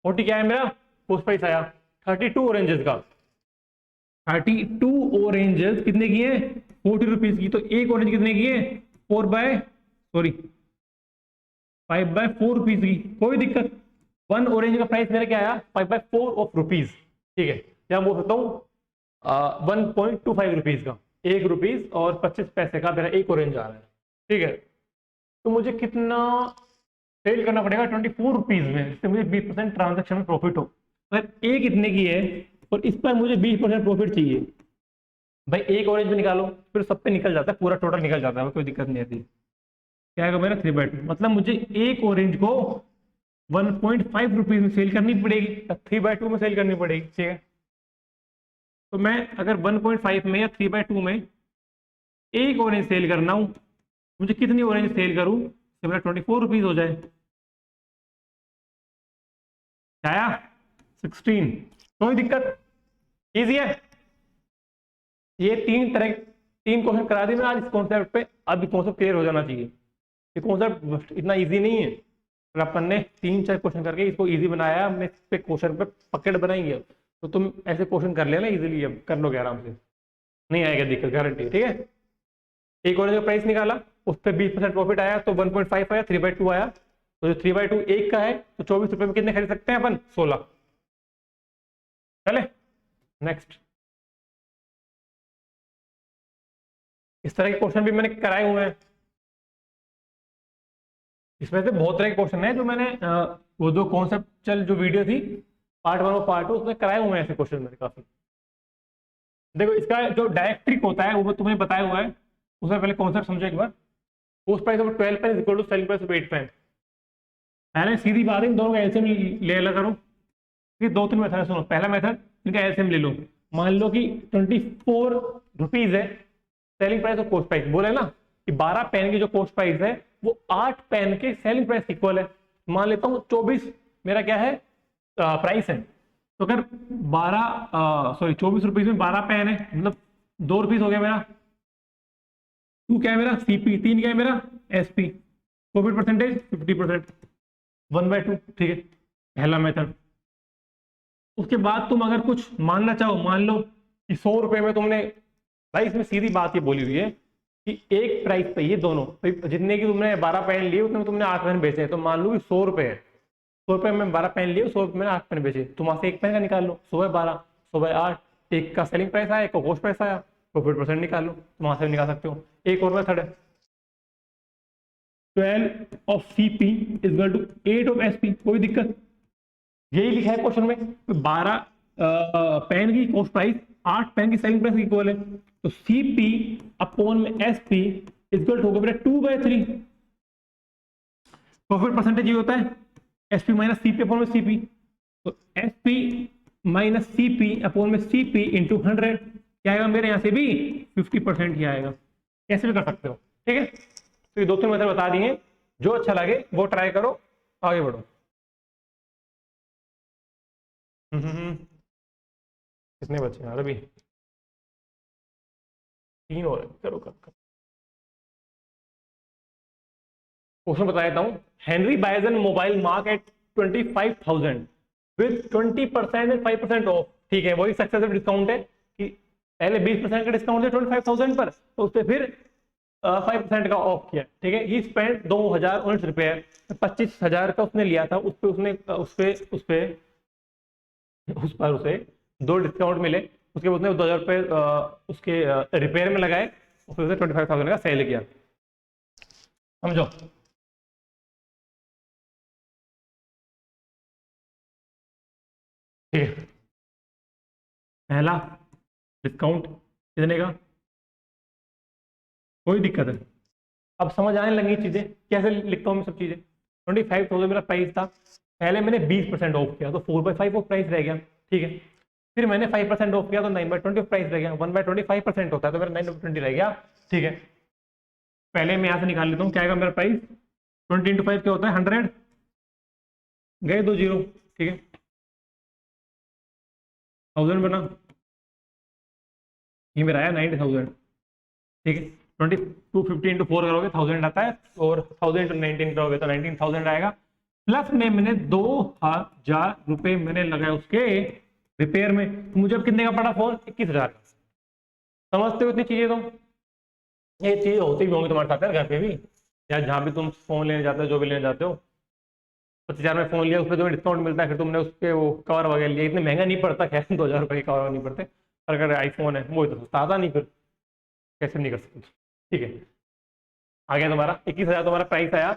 40 क्या है मेरा कॉस्ट प्राइस आया, 32 ऑरेंजेस का, 32 ऑरेंजेस कितने की है, 40 रुपीज की, तो एक ऑरेंज कितने की है, 5/4 रुपीज की, कोई दिक्कत, वन ऑरेंज का प्राइस मेरा क्या आया 5/4 ऑफ रुपीज, ठीक है, या बोल सकता हूँ 1.25 रुपीज का, 1 रुपीज और 25 पैसे का मेरा एक ऑरेंज आ रहा है, ठीक है। तो मुझे कितना सेल करना पड़ेगा 24 रुपीज में, जिससे मुझे 20% ट्रांजेक्शन में प्रॉफिट हो। अगर एक इतने की है और इस पर मुझे 20% प्रॉफिट चाहिए, भाई एक ऑरेंज में निकालो, फिर सब पे निकल जाता है, पूरा टोटल निकल जाता है, कोई दिक्कत नहीं आती। क्या आएगा मेरा 3/2, मतलब मुझे एक ऑरेंज को 1.5 रुपीज में सेल करनी पड़ेगी, 3/2 में सेल करनी पड़ेगी, ठीक है। तो मैं अगर 1.5 में या 3/2 में एक ऑरेंज सेल करना हूं, मुझे कितनी ऑरेंज सेल करूं तो मेरा 24 रुपीज हो जाए, आया 16, कोई दिक्कत, इजी है। ये तीन क्वेश्चन करा दिए मैंने आज इस कॉन्सेप्ट पे। अब कॉन्सेप्ट क्लियर हो जाना चाहिए, ये कॉन्सेप्ट इतना इजी नहीं है, पर अपन ने 3-4 क्वेश्चन करके इसको इजी बनाया, हमने इस पे क्वेश्चन पे पकड़ बनाएंगे, तो तुम ऐसे क्वेश्चन कर लेना इजीली, अब कर लोगे आराम से, नहीं आएगा दिक्कत, गारंटी, ठीक है। एक ऑरेंज का प्राइस निकाला, उस पर 20% प्रॉफिट आया, तो 1.5 आया, 3/2 आया, तो जो 3/2 एक का है, तो 24 रुपए में कितने खरीद सकते हैं अपन, 16। चले नेक्स्ट। इस तरह के क्वेश्चन भी मैंने कराए हुए हैं, इसमें से बहुत तरह के क्वेश्चन है जो मैंने वो जो कॉन्सेप्चुअल जो वीडियो थी पार्ट 1 और पार्ट 2 उसमें कराए हुए हैं ऐसे क्वेश्चन मैंने काफी। देखो इसका जो डायरेक्ट ट्रिक होता है वो तुम्हें बताया हुआ है, उसमें पहले कॉन्सेप्ट समझो एक बार। Cost price of 12 pen equal to selling price of 8 pen. पहले सीधी बात है, इन दोनों का एलसीएम ले ला करो। ये 2-3 मेथड है, सुनो। पहला मेथड, इनका एलसीएम ले लो। मान लो कि 24 रुपीज है सेलिंग प्राइस और कॉस्ट प्राइस, बोले ना कि 12 पेन की जो कॉस्ट प्राइस है वो 8 पेन के सेलिंग प्राइस इक्वल है। मान लेता हूँ 24 मेरा क्या है प्राइस है, तो अगर 24 रुपीज में 12 पेन है, मतलब 2 रुपीज हो गया मेरा। 2 क्या है मेरा सीपी, 3 क्या है मेरा एसपी। प्रॉफिट परसेंटेज 50%, 1/2, ठीक है, पहला मेथड। उसके बाद तुम अगर कुछ मानना चाहो, मान लो कि 100 रुपए में तुमने, भाई इसमें सीधी बात ये बोली हुई है कि एक प्राइस पे ये दोनों जितने की तुमने 12 पेन लिए उसमें तुमने 8 पेन बेचे, तो मान लो कि 100 रुपए है, 100 रुपए में 12 पेन लिए, 100 रुपए में 8 पेन बेचे, तुम वहां से एक पेन का निकाल लो, 100/12, 100/8, एक का सेलिंग प्राइस आया, एक का कॉस्ट प्राइस आया, प्रॉफिट परसेंट निकाल लो, तुम वहां से निकाल सकते हो। एक और मेथड है, 12 of CP is equal to 8 of SP, कोई दिक्कत, यही लिखा है क्वेश्चन में। 12 पेन की कॉस्ट प्राइस 8 पेन की सेलिंग प्राइस इक्वल है, तो सीपी अपॉन में एसपी इक्वल होगा मेरा 2/3। प्रॉफिट परसेंटेज ये होता है एसपी माइनस सीपी अपॉन में सीपी, तो एसपी माइनस सीपी अपॉन में सीपी इंटू 100, क्या आएगा मेरे यहाँ से भी 50% ही आएगा। कैसे भी कर सकते हो, ठीक है। तो ये 2-3 मेथड बता दिए, जो अच्छा लगे वो ट्राई करो, आगे बढ़ो। कितने बच्चे यार अभी, 3 और करो कर। क्वेश्चन बता देता हूँ। Henry buys an mobile mark at 25,000 with 20% and 5% off, ठीक है, वही सक्सेसिव डिस्काउंट है कि पहले 20% का डिस्काउंट है 25,000 पर, तो उस पर फिर 5% का ऑफ किया, ठीक है। ही स्पेंड 2,019 रुपए, 25,000 का उसने लिया था, उस पर उसे 2 डिस्काउंट मिले, उसके बाद उसने 2,000 रुपए उसके रिपेयर में लगाए, फिर उसे 25,000 का सेल किया, समझो। ठीक है, पहला डिस्काउंट कितने का, कोई दिक्कत है। अब समझ आने लगी चीजें, कैसे लिखता हूँ मैं सब चीजें। 25,000 मेरा प्राइस था, पहले मैंने 20% ऑफ किया तो 4/5 ऑफ प्राइस रह गया, ठीक है। फिर मैंने 5% ऑफ किया तो 9/20 ऑफ प्राइस रह गया, 1/25% होता है तो मेरा 9/20 रह गया, ठीक है। पहले मैं यहाँ से निकाल लेता हूँ, क्या आएगा मेरा प्राइस, 20 × 5 क्या होता है 100, गए 2 0, ठीक है, 1000 बना, ये मेरा आया 90,000, ठीक है। 250 × 4 करोगे 1000 आता है, और 1000 × 19 करोगे तो 19,000 आएगा। प्लस में मैंने 2,000 रुपए मैंने लगाए उसके रिपेयर में, तो मुझे अब कितने का पड़ा फोन, 21,000 का। समझते हो इतनी चीजें तुम, ये चीज होती भी होंगी तुम्हारे साथ घर पे भी, या जहाँ भी तुम फोन लेने जाते हो, जो भी लेने जाते हो। 25,000 में फोन लिया, उस पर तुम्हें डिस्काउंट मिलता है, फिर तुमने उस पर वो कवर वगैरह लिया, इतने महंगा नहीं पड़ता खैर 2,000 रुपये के कवर नहीं पड़ते, पर अगर आईफोन है वो तो सस्ता आता नहीं, फिर कैसे नहीं कर सकते। ठीक है, आ गया तुम्हारा 21,000 तुम्हारा प्राइस आया,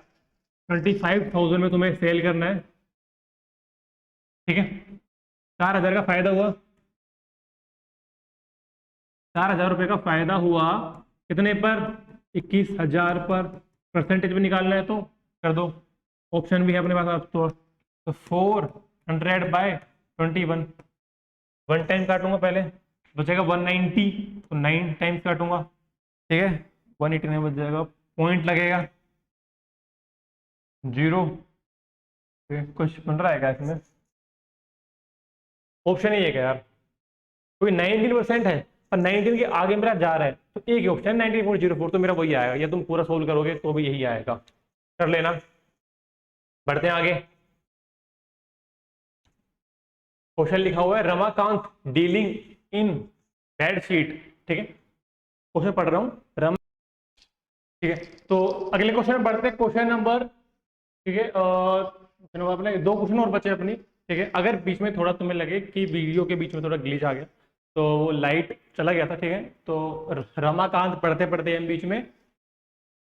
25,000 में तुम्हें सेल करना है। ठीक है, 4,000 का फायदा हुआ, 4,000 रुपये का फायदा हुआ कितने पर, 21,000 पर। परसेंटेज भी निकालना है तो कर दो, ऑप्शन भी है अपने पास आप तो 400/21, 1 टाइम काटूंगा पहले, बचेगा 190, तो 9 टाइम्स काटूंगा। ठीक है, 180 में बच जाएगा, पॉइंट लगेगा 0। कुछ बन रहा है क्या इसमें, ऑप्शन ही है क्या यार, क्योंकि 19% है और 19 के आगे मेरा जा रहा है, तो एक ही ऑप्शन 19.04, तो मेरा वही आएगा, या तुम पूरा सोल्व करोगे तो भी यही आएगा, कर लेना। बढ़ते हैं आगे, क्वेश्चन लिखा हुआ है Ramakant dealing in bed sheet. ठीक है, क्वेश्चन पढ़ रहा हूँ रमा। ठीक है, तो अगले क्वेश्चन में बढ़ते हैं, क्वेश्चन नंबर, ठीक है, अपने 2 क्वेश्चन और बचे अपनी। ठीक है, अगर बीच में थोड़ा तुम्हें लगे कि वीडियो के बीच में थोड़ा ग्लिच आ गया, तो वो लाइट चला गया था। ठीक है, तो रमाकांत पढ़ते पढ़ते हम बीच में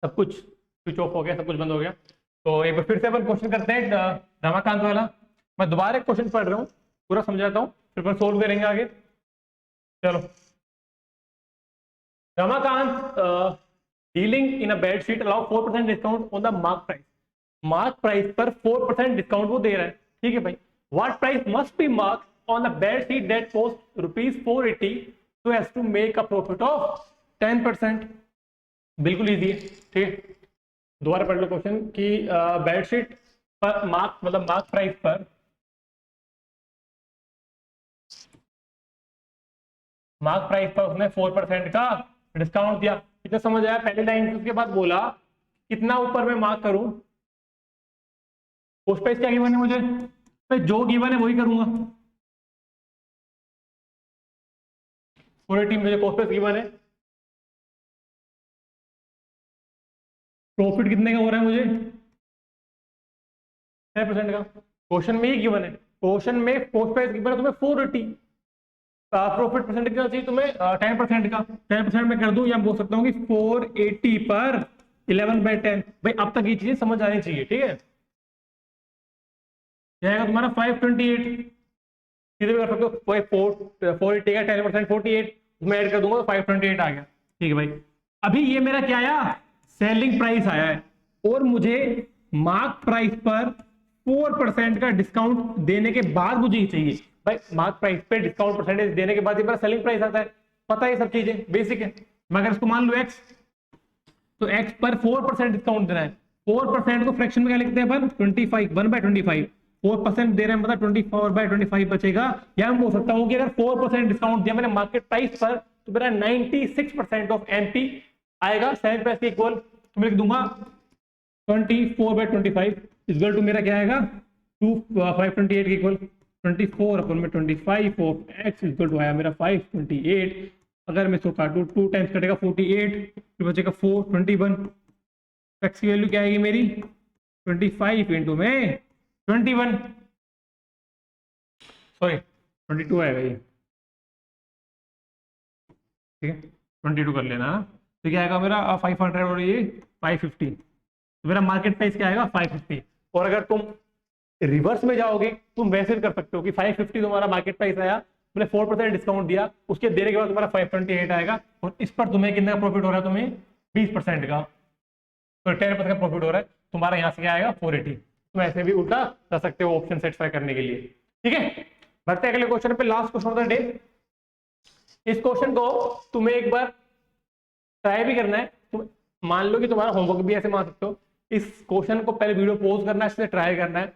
सब कुछ स्विच ऑफ हो गया, सब कुछ बंद हो गया। तो एक बार फिर से अपन क्वेश्चन करते हैं रमाकांत वाला। मैं दोबारा क्वेश्चन पढ़ रहा हूँ, पूरा समझाता हूँ, फिर अपन सोल्व करेंगे आगे। चलो, Ramakant dealing in a bed sheet allow 4% discount on the mark price. Mark price पर 4% डिस्काउंट वो दे रहा है। ठीक है भाई, what price must be mark on the bed sheet that cost ₹480 so as to make a profit of 10%। बिल्कुल easy है। ठीक है, दोबारा पढ़ लो क्वेश्चन कि बेड शीट पर मार्क, मतलब मार्क प्राइस पर उसने 4% का डिस्काउंट दिया। कितना समझ आया पहले लाइन, उसके बाद बोला कितना ऊपर मैं मार्क करूं, पोस्ट प्राइस क्या गिवन है मुझे, तो जो गिवन है वही करूंगा। 480 मुझे पोस्ट प्राइस गिवन है, प्रॉफिट कितने का हो रहा है मुझे 10% का, क्वेश्चन में ही गिवन है। क्वेश्चन में पोस्ट प्राइस गिवन है तुम्हें 480, प्रॉफिट परसेंट कितना चाहिए तुम्हें 10% का। 10% में कर दूं, या बोल सकता हूँ कि 480 पर 11/10। भाई अब तक ये चीजें समझ आनी चाहिए। ठीक है, जाएगा तुम्हारा 528, सीधे भी कर सकते हो, 480 का 10% 48, मैं ऐड कर दूंगा तो 528 आ गया। ठीक है भाई, अभी ये मेरा क्या आया, सेलिंग प्राइस आया है, और मुझे मार्क प्राइस पर 4% का डिस्काउंट देने के बाद मुझे ये चाहिए। भाई मार्क प्राइस पे डिस्काउंट परसेंटेज देने के बाद ये मेरा सेलिंग प्राइस आता है, पता है ये सब चीजें बेसिक है। मैं अगर इसको मान लो x, तो x पर 4% डिस्काउंट देना है। 4% को फ्रैक्शन में क्या लिखते हैं अपन, 25, 1/25। 4% दे रहे हैं, मतलब 24/25 बचेगा। या मैं बोल सकता हूँ कि अगर 4% डिस्काउंट दिया मैंने मार्केट प्राइस पर, तो मेरा 96% ऑफ MP आएगा सेलिंग प्राइस के इक्वल। तो मैं लिख दूंगा 24/25 इक्वल टू मेरा क्या आएगा 528 के equal 24/25 of x equal to आया मेरा 528। अगर मैं इसको काटूं 2 टाइम्स कटेगा 48, फिर बचेगा 421। x की वैल्यू क्या आएगी मेरी 25 इंटू में 21, सॉरी 22 आएगा ये। ठीक है, 22 कर लेना। तो क्या आएगा मेरा 500 और ये 550, तो मेरा मार्केट प्राइस क्या आएगा 550। और अगर तुम रिवर्स में जाओगे तुम वैसे कर सकते हो कि 550 तुम्हारा मार्केट प्राइस आया, तुमने 4% डिस्काउंट दिया, उसके देने के बाद तुम्हारा 528 आएगा, और इस पर तुम्हें कितना प्रॉफिट हो रहा है, तुम्हें 20% का, तो 10% का प्रॉफिट हो रहा है तुम्हारा। यहाँ से क्या आएगा 480। तुम ऐसे भी उल्टा कर सकते हो ऑप्शन सेटिस्फाई करने के लिए। ठीक है, बढ़ते हैं अगले क्वेश्चन पे, last question of the day. इस क्वेश्चन को तुम्हें एक बार ट्राई भी करना है। तुम मान लो कि तुम्हारा होमवर्क भी ऐसे मान सकते हो, इस क्वेश्चन को पहले वीडियो पॉज करना है, इससे ट्राई करना है,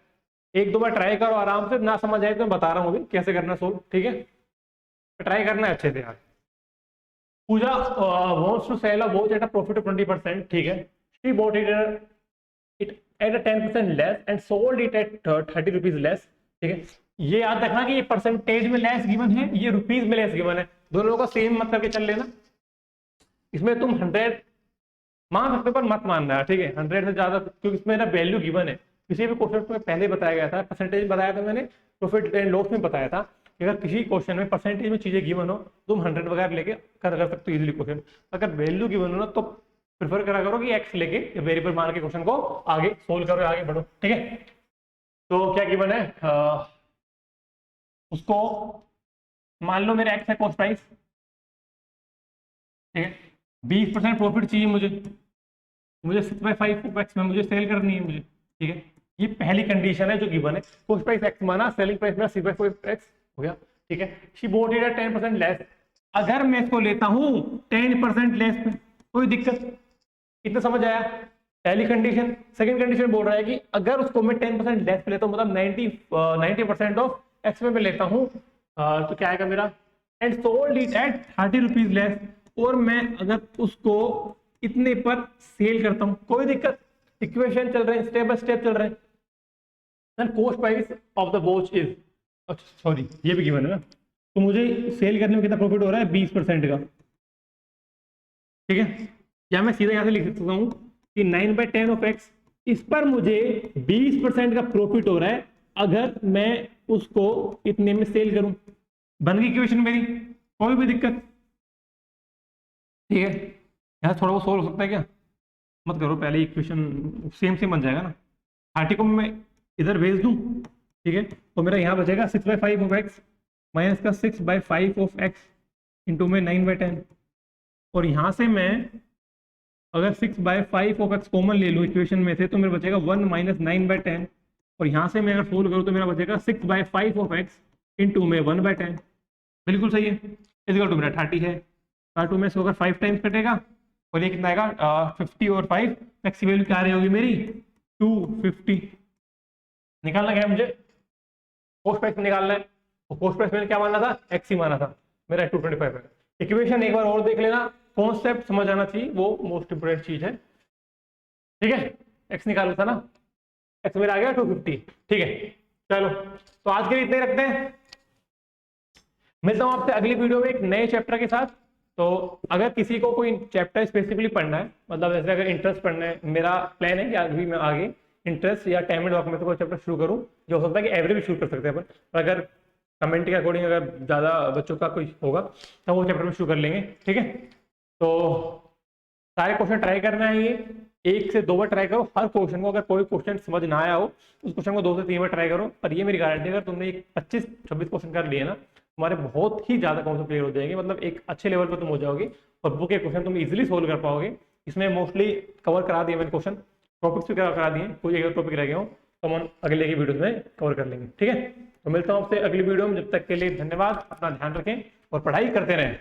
1-2 बार ट्राई करो आराम से, ना समझ आए तो मैं बता रहा हूँ अभी कैसे करना सोल्व। ठीक है, ट्राई करना है अच्छे से यार। पूजा wants to sell a watch at a profit of 20%. ठीक है, she bought it at a 10% less and sold it at 30 rupees less. ठीक है, ये याद रखना कि ये परसेंटेज में लेस गिवन है, ये रुपीज में लेस गिवन है, दोनों का सेम मत करके चल लेना। इसमें तुम 100 मान सकते हो पर मत मानना है। ठीक है, 100 से ज्यादा, क्योंकि इसमें ना वैल्यू गिवन है, किसी भी क्वेश्चन में पहले बताया गया था, परसेंटेज बताया था मैंने, प्रॉफिट एंड लॉस में बताया था कि अगर किसी क्वेश्चन में परसेंटेज में चीजें गिवन हो तो तुम 100 वगैरह लेके कर सकते हो इजीली क्वेश्चन। अगर वैल्यू गिवन हो ना तो प्रेफर करा करो कि एक्स लेके वेरिएबल मान के क्वेश्चन को आगे सोल्व करो, आगे बढ़ो। ठीक है, तो क्या गिवन है, उसको मान लो मेरा एक्स है कॉस्ट प्राइस, ठीक है, 20% प्रॉफिट चाहिए मुझे 6/5 एक्स में मुझे सेल करनी है मुझे। ठीक है, ये पहली कंडीशन है जो गिवन है, कॉस्ट प्राइस एक्स माना, सेलिंग प्राइस मेरा 6/5 एक्स हो गया। ठीक है, शी वांटेड एट 10% लेस, अगर मैं इसको लेता हूं 10% लेस पे कोई दिक्कत, कितना समझ आया, पहली कंडीशन। सेकंड कंडीशन बोल रहा है कि अगर उसको मैं 10% लेस पे लेता हूं, मतलब 90% ऑफ एक्स में लेता हूं, तो क्या आएगा मेरा, and sold it at 30 rupees less, और मैं अगर उसको इतने पर सेल करता हूं, कोई दिक्कत, इक्वेशन चल रहे हैं, स्टेप बाय स्टेप चल रहे हैं। Then cost price of the watch is, अच्छा सॉरी ये भी गिवन है ना, तो मुझे सेल करने में कितना प्रॉफिट हो रहा है, 20% का। ठीक है, या मैं सीधा यहां से लिख सकता हूं कि 9/10 ऑफ एक्स, इस पर मुझे 20% का प्रॉफिट हो रहा है अगर मैं उसको इतने में सेल करूं। बन गई इक्वेशन मेरी, कोई भी दिक्कत। ठीक है, यहाँ थोड़ा बहुत सोल्व हो सकता है क्या, मत करो, पहले इक्वेशन सेम सेम बन जाएगा ना। 30 को मैं इधर भेज दूं, ठीक है, तो मेरा यहाँ बचेगा 6/5 ऑफ एक्स माइनस का 6/5 ऑफ एक्स इंटू में 9/10, और यहाँ से मैं अगर 6/5 ऑफ एक्स कॉमन ले लूँ इक्वेशन में से तो मेरा बचेगा 1 माइनस 9/10, और यहाँ से मैं अगर सोल्व करूँ तो मेरा बचेगा 6/5 ऑफ एक्स इंटू में 1/10। बिल्कुल सही है, इक्वल टू मेरा 30 है, 2 में से अगर 5 टाइम्स कटेगा और ये कितना आएगा, 50 और 5, एक्स की वैल्यू क्या रही होगी मेरी, 250। निकालना क्या है मुझे, कॉस्ट प्राइस निकालना है, और कॉस्ट प्राइस मैंने क्या माना था, एक्स ही माना था, मेरा 225 है। इक्वेशन एक बार और देख लेना, कॉन्सेप्ट समझ आना चाहिए, वो मोस्ट इंपोर्टेंट चीज है। ठीक है, एक्स निकालना था ना, एक्स मेरा आ गया 250। ठीक है, चलो तो आज के लिए इतने रखते हैं, मिलता हूं आपसे अगली वीडियो में एक नए चैप्टर के साथ। तो अगर किसी को कोई चैप्टर स्पेसिफिकली पढ़ना है, मतलब जैसे अगर इंटरेस्ट पढ़ना है, मेरा प्लान है कि अभी मैं आगे इंटरेस्ट या टाइम एंड वर्क में से कोई चैप्टर शुरू करूं, जो हो सकता है कि एवरेज भी शुरू कर सकते हैं अपन, पर अगर कमेंट के अकॉर्डिंग अगर ज़्यादा बच्चों का कोई होगा तो वो चैप्टर में शुरू कर लेंगे। ठीक है, तो सारे क्वेश्चन ट्राई करना है, ये 1 से 2 बार ट्राई करो हर क्वेश्चन को, अगर कोई क्वेश्चन समझ ना आया हो उस क्वेश्चन को 2 से 3 बार ट्राई करो, पर ये मेरी गारंटी है अगर तुमने 25-26 क्वेश्चन कर लिए ना, तुम्हारे बहुत ही ज्यादा कॉन्सेप्ट क्लियर हो जाएंगे, मतलब एक अच्छे लेवल पर तुम हो जाओगे, और बुक के क्वेश्चन तुम इजीली सोल्व कर पाओगे। इसमें मोस्टली कवर करा दिए मैंने क्वेश्चन, टॉपिक्स भी करा दिए, कोई एक टॉपिक रह गया हो तो हम अगले की वीडियो में कवर कर लेंगे। ठीक है, तो मिलता हूँ आपसे अगली वीडियो में, जब तक के लिए धन्यवाद, अपना ध्यान रखें और पढ़ाई करते रहें।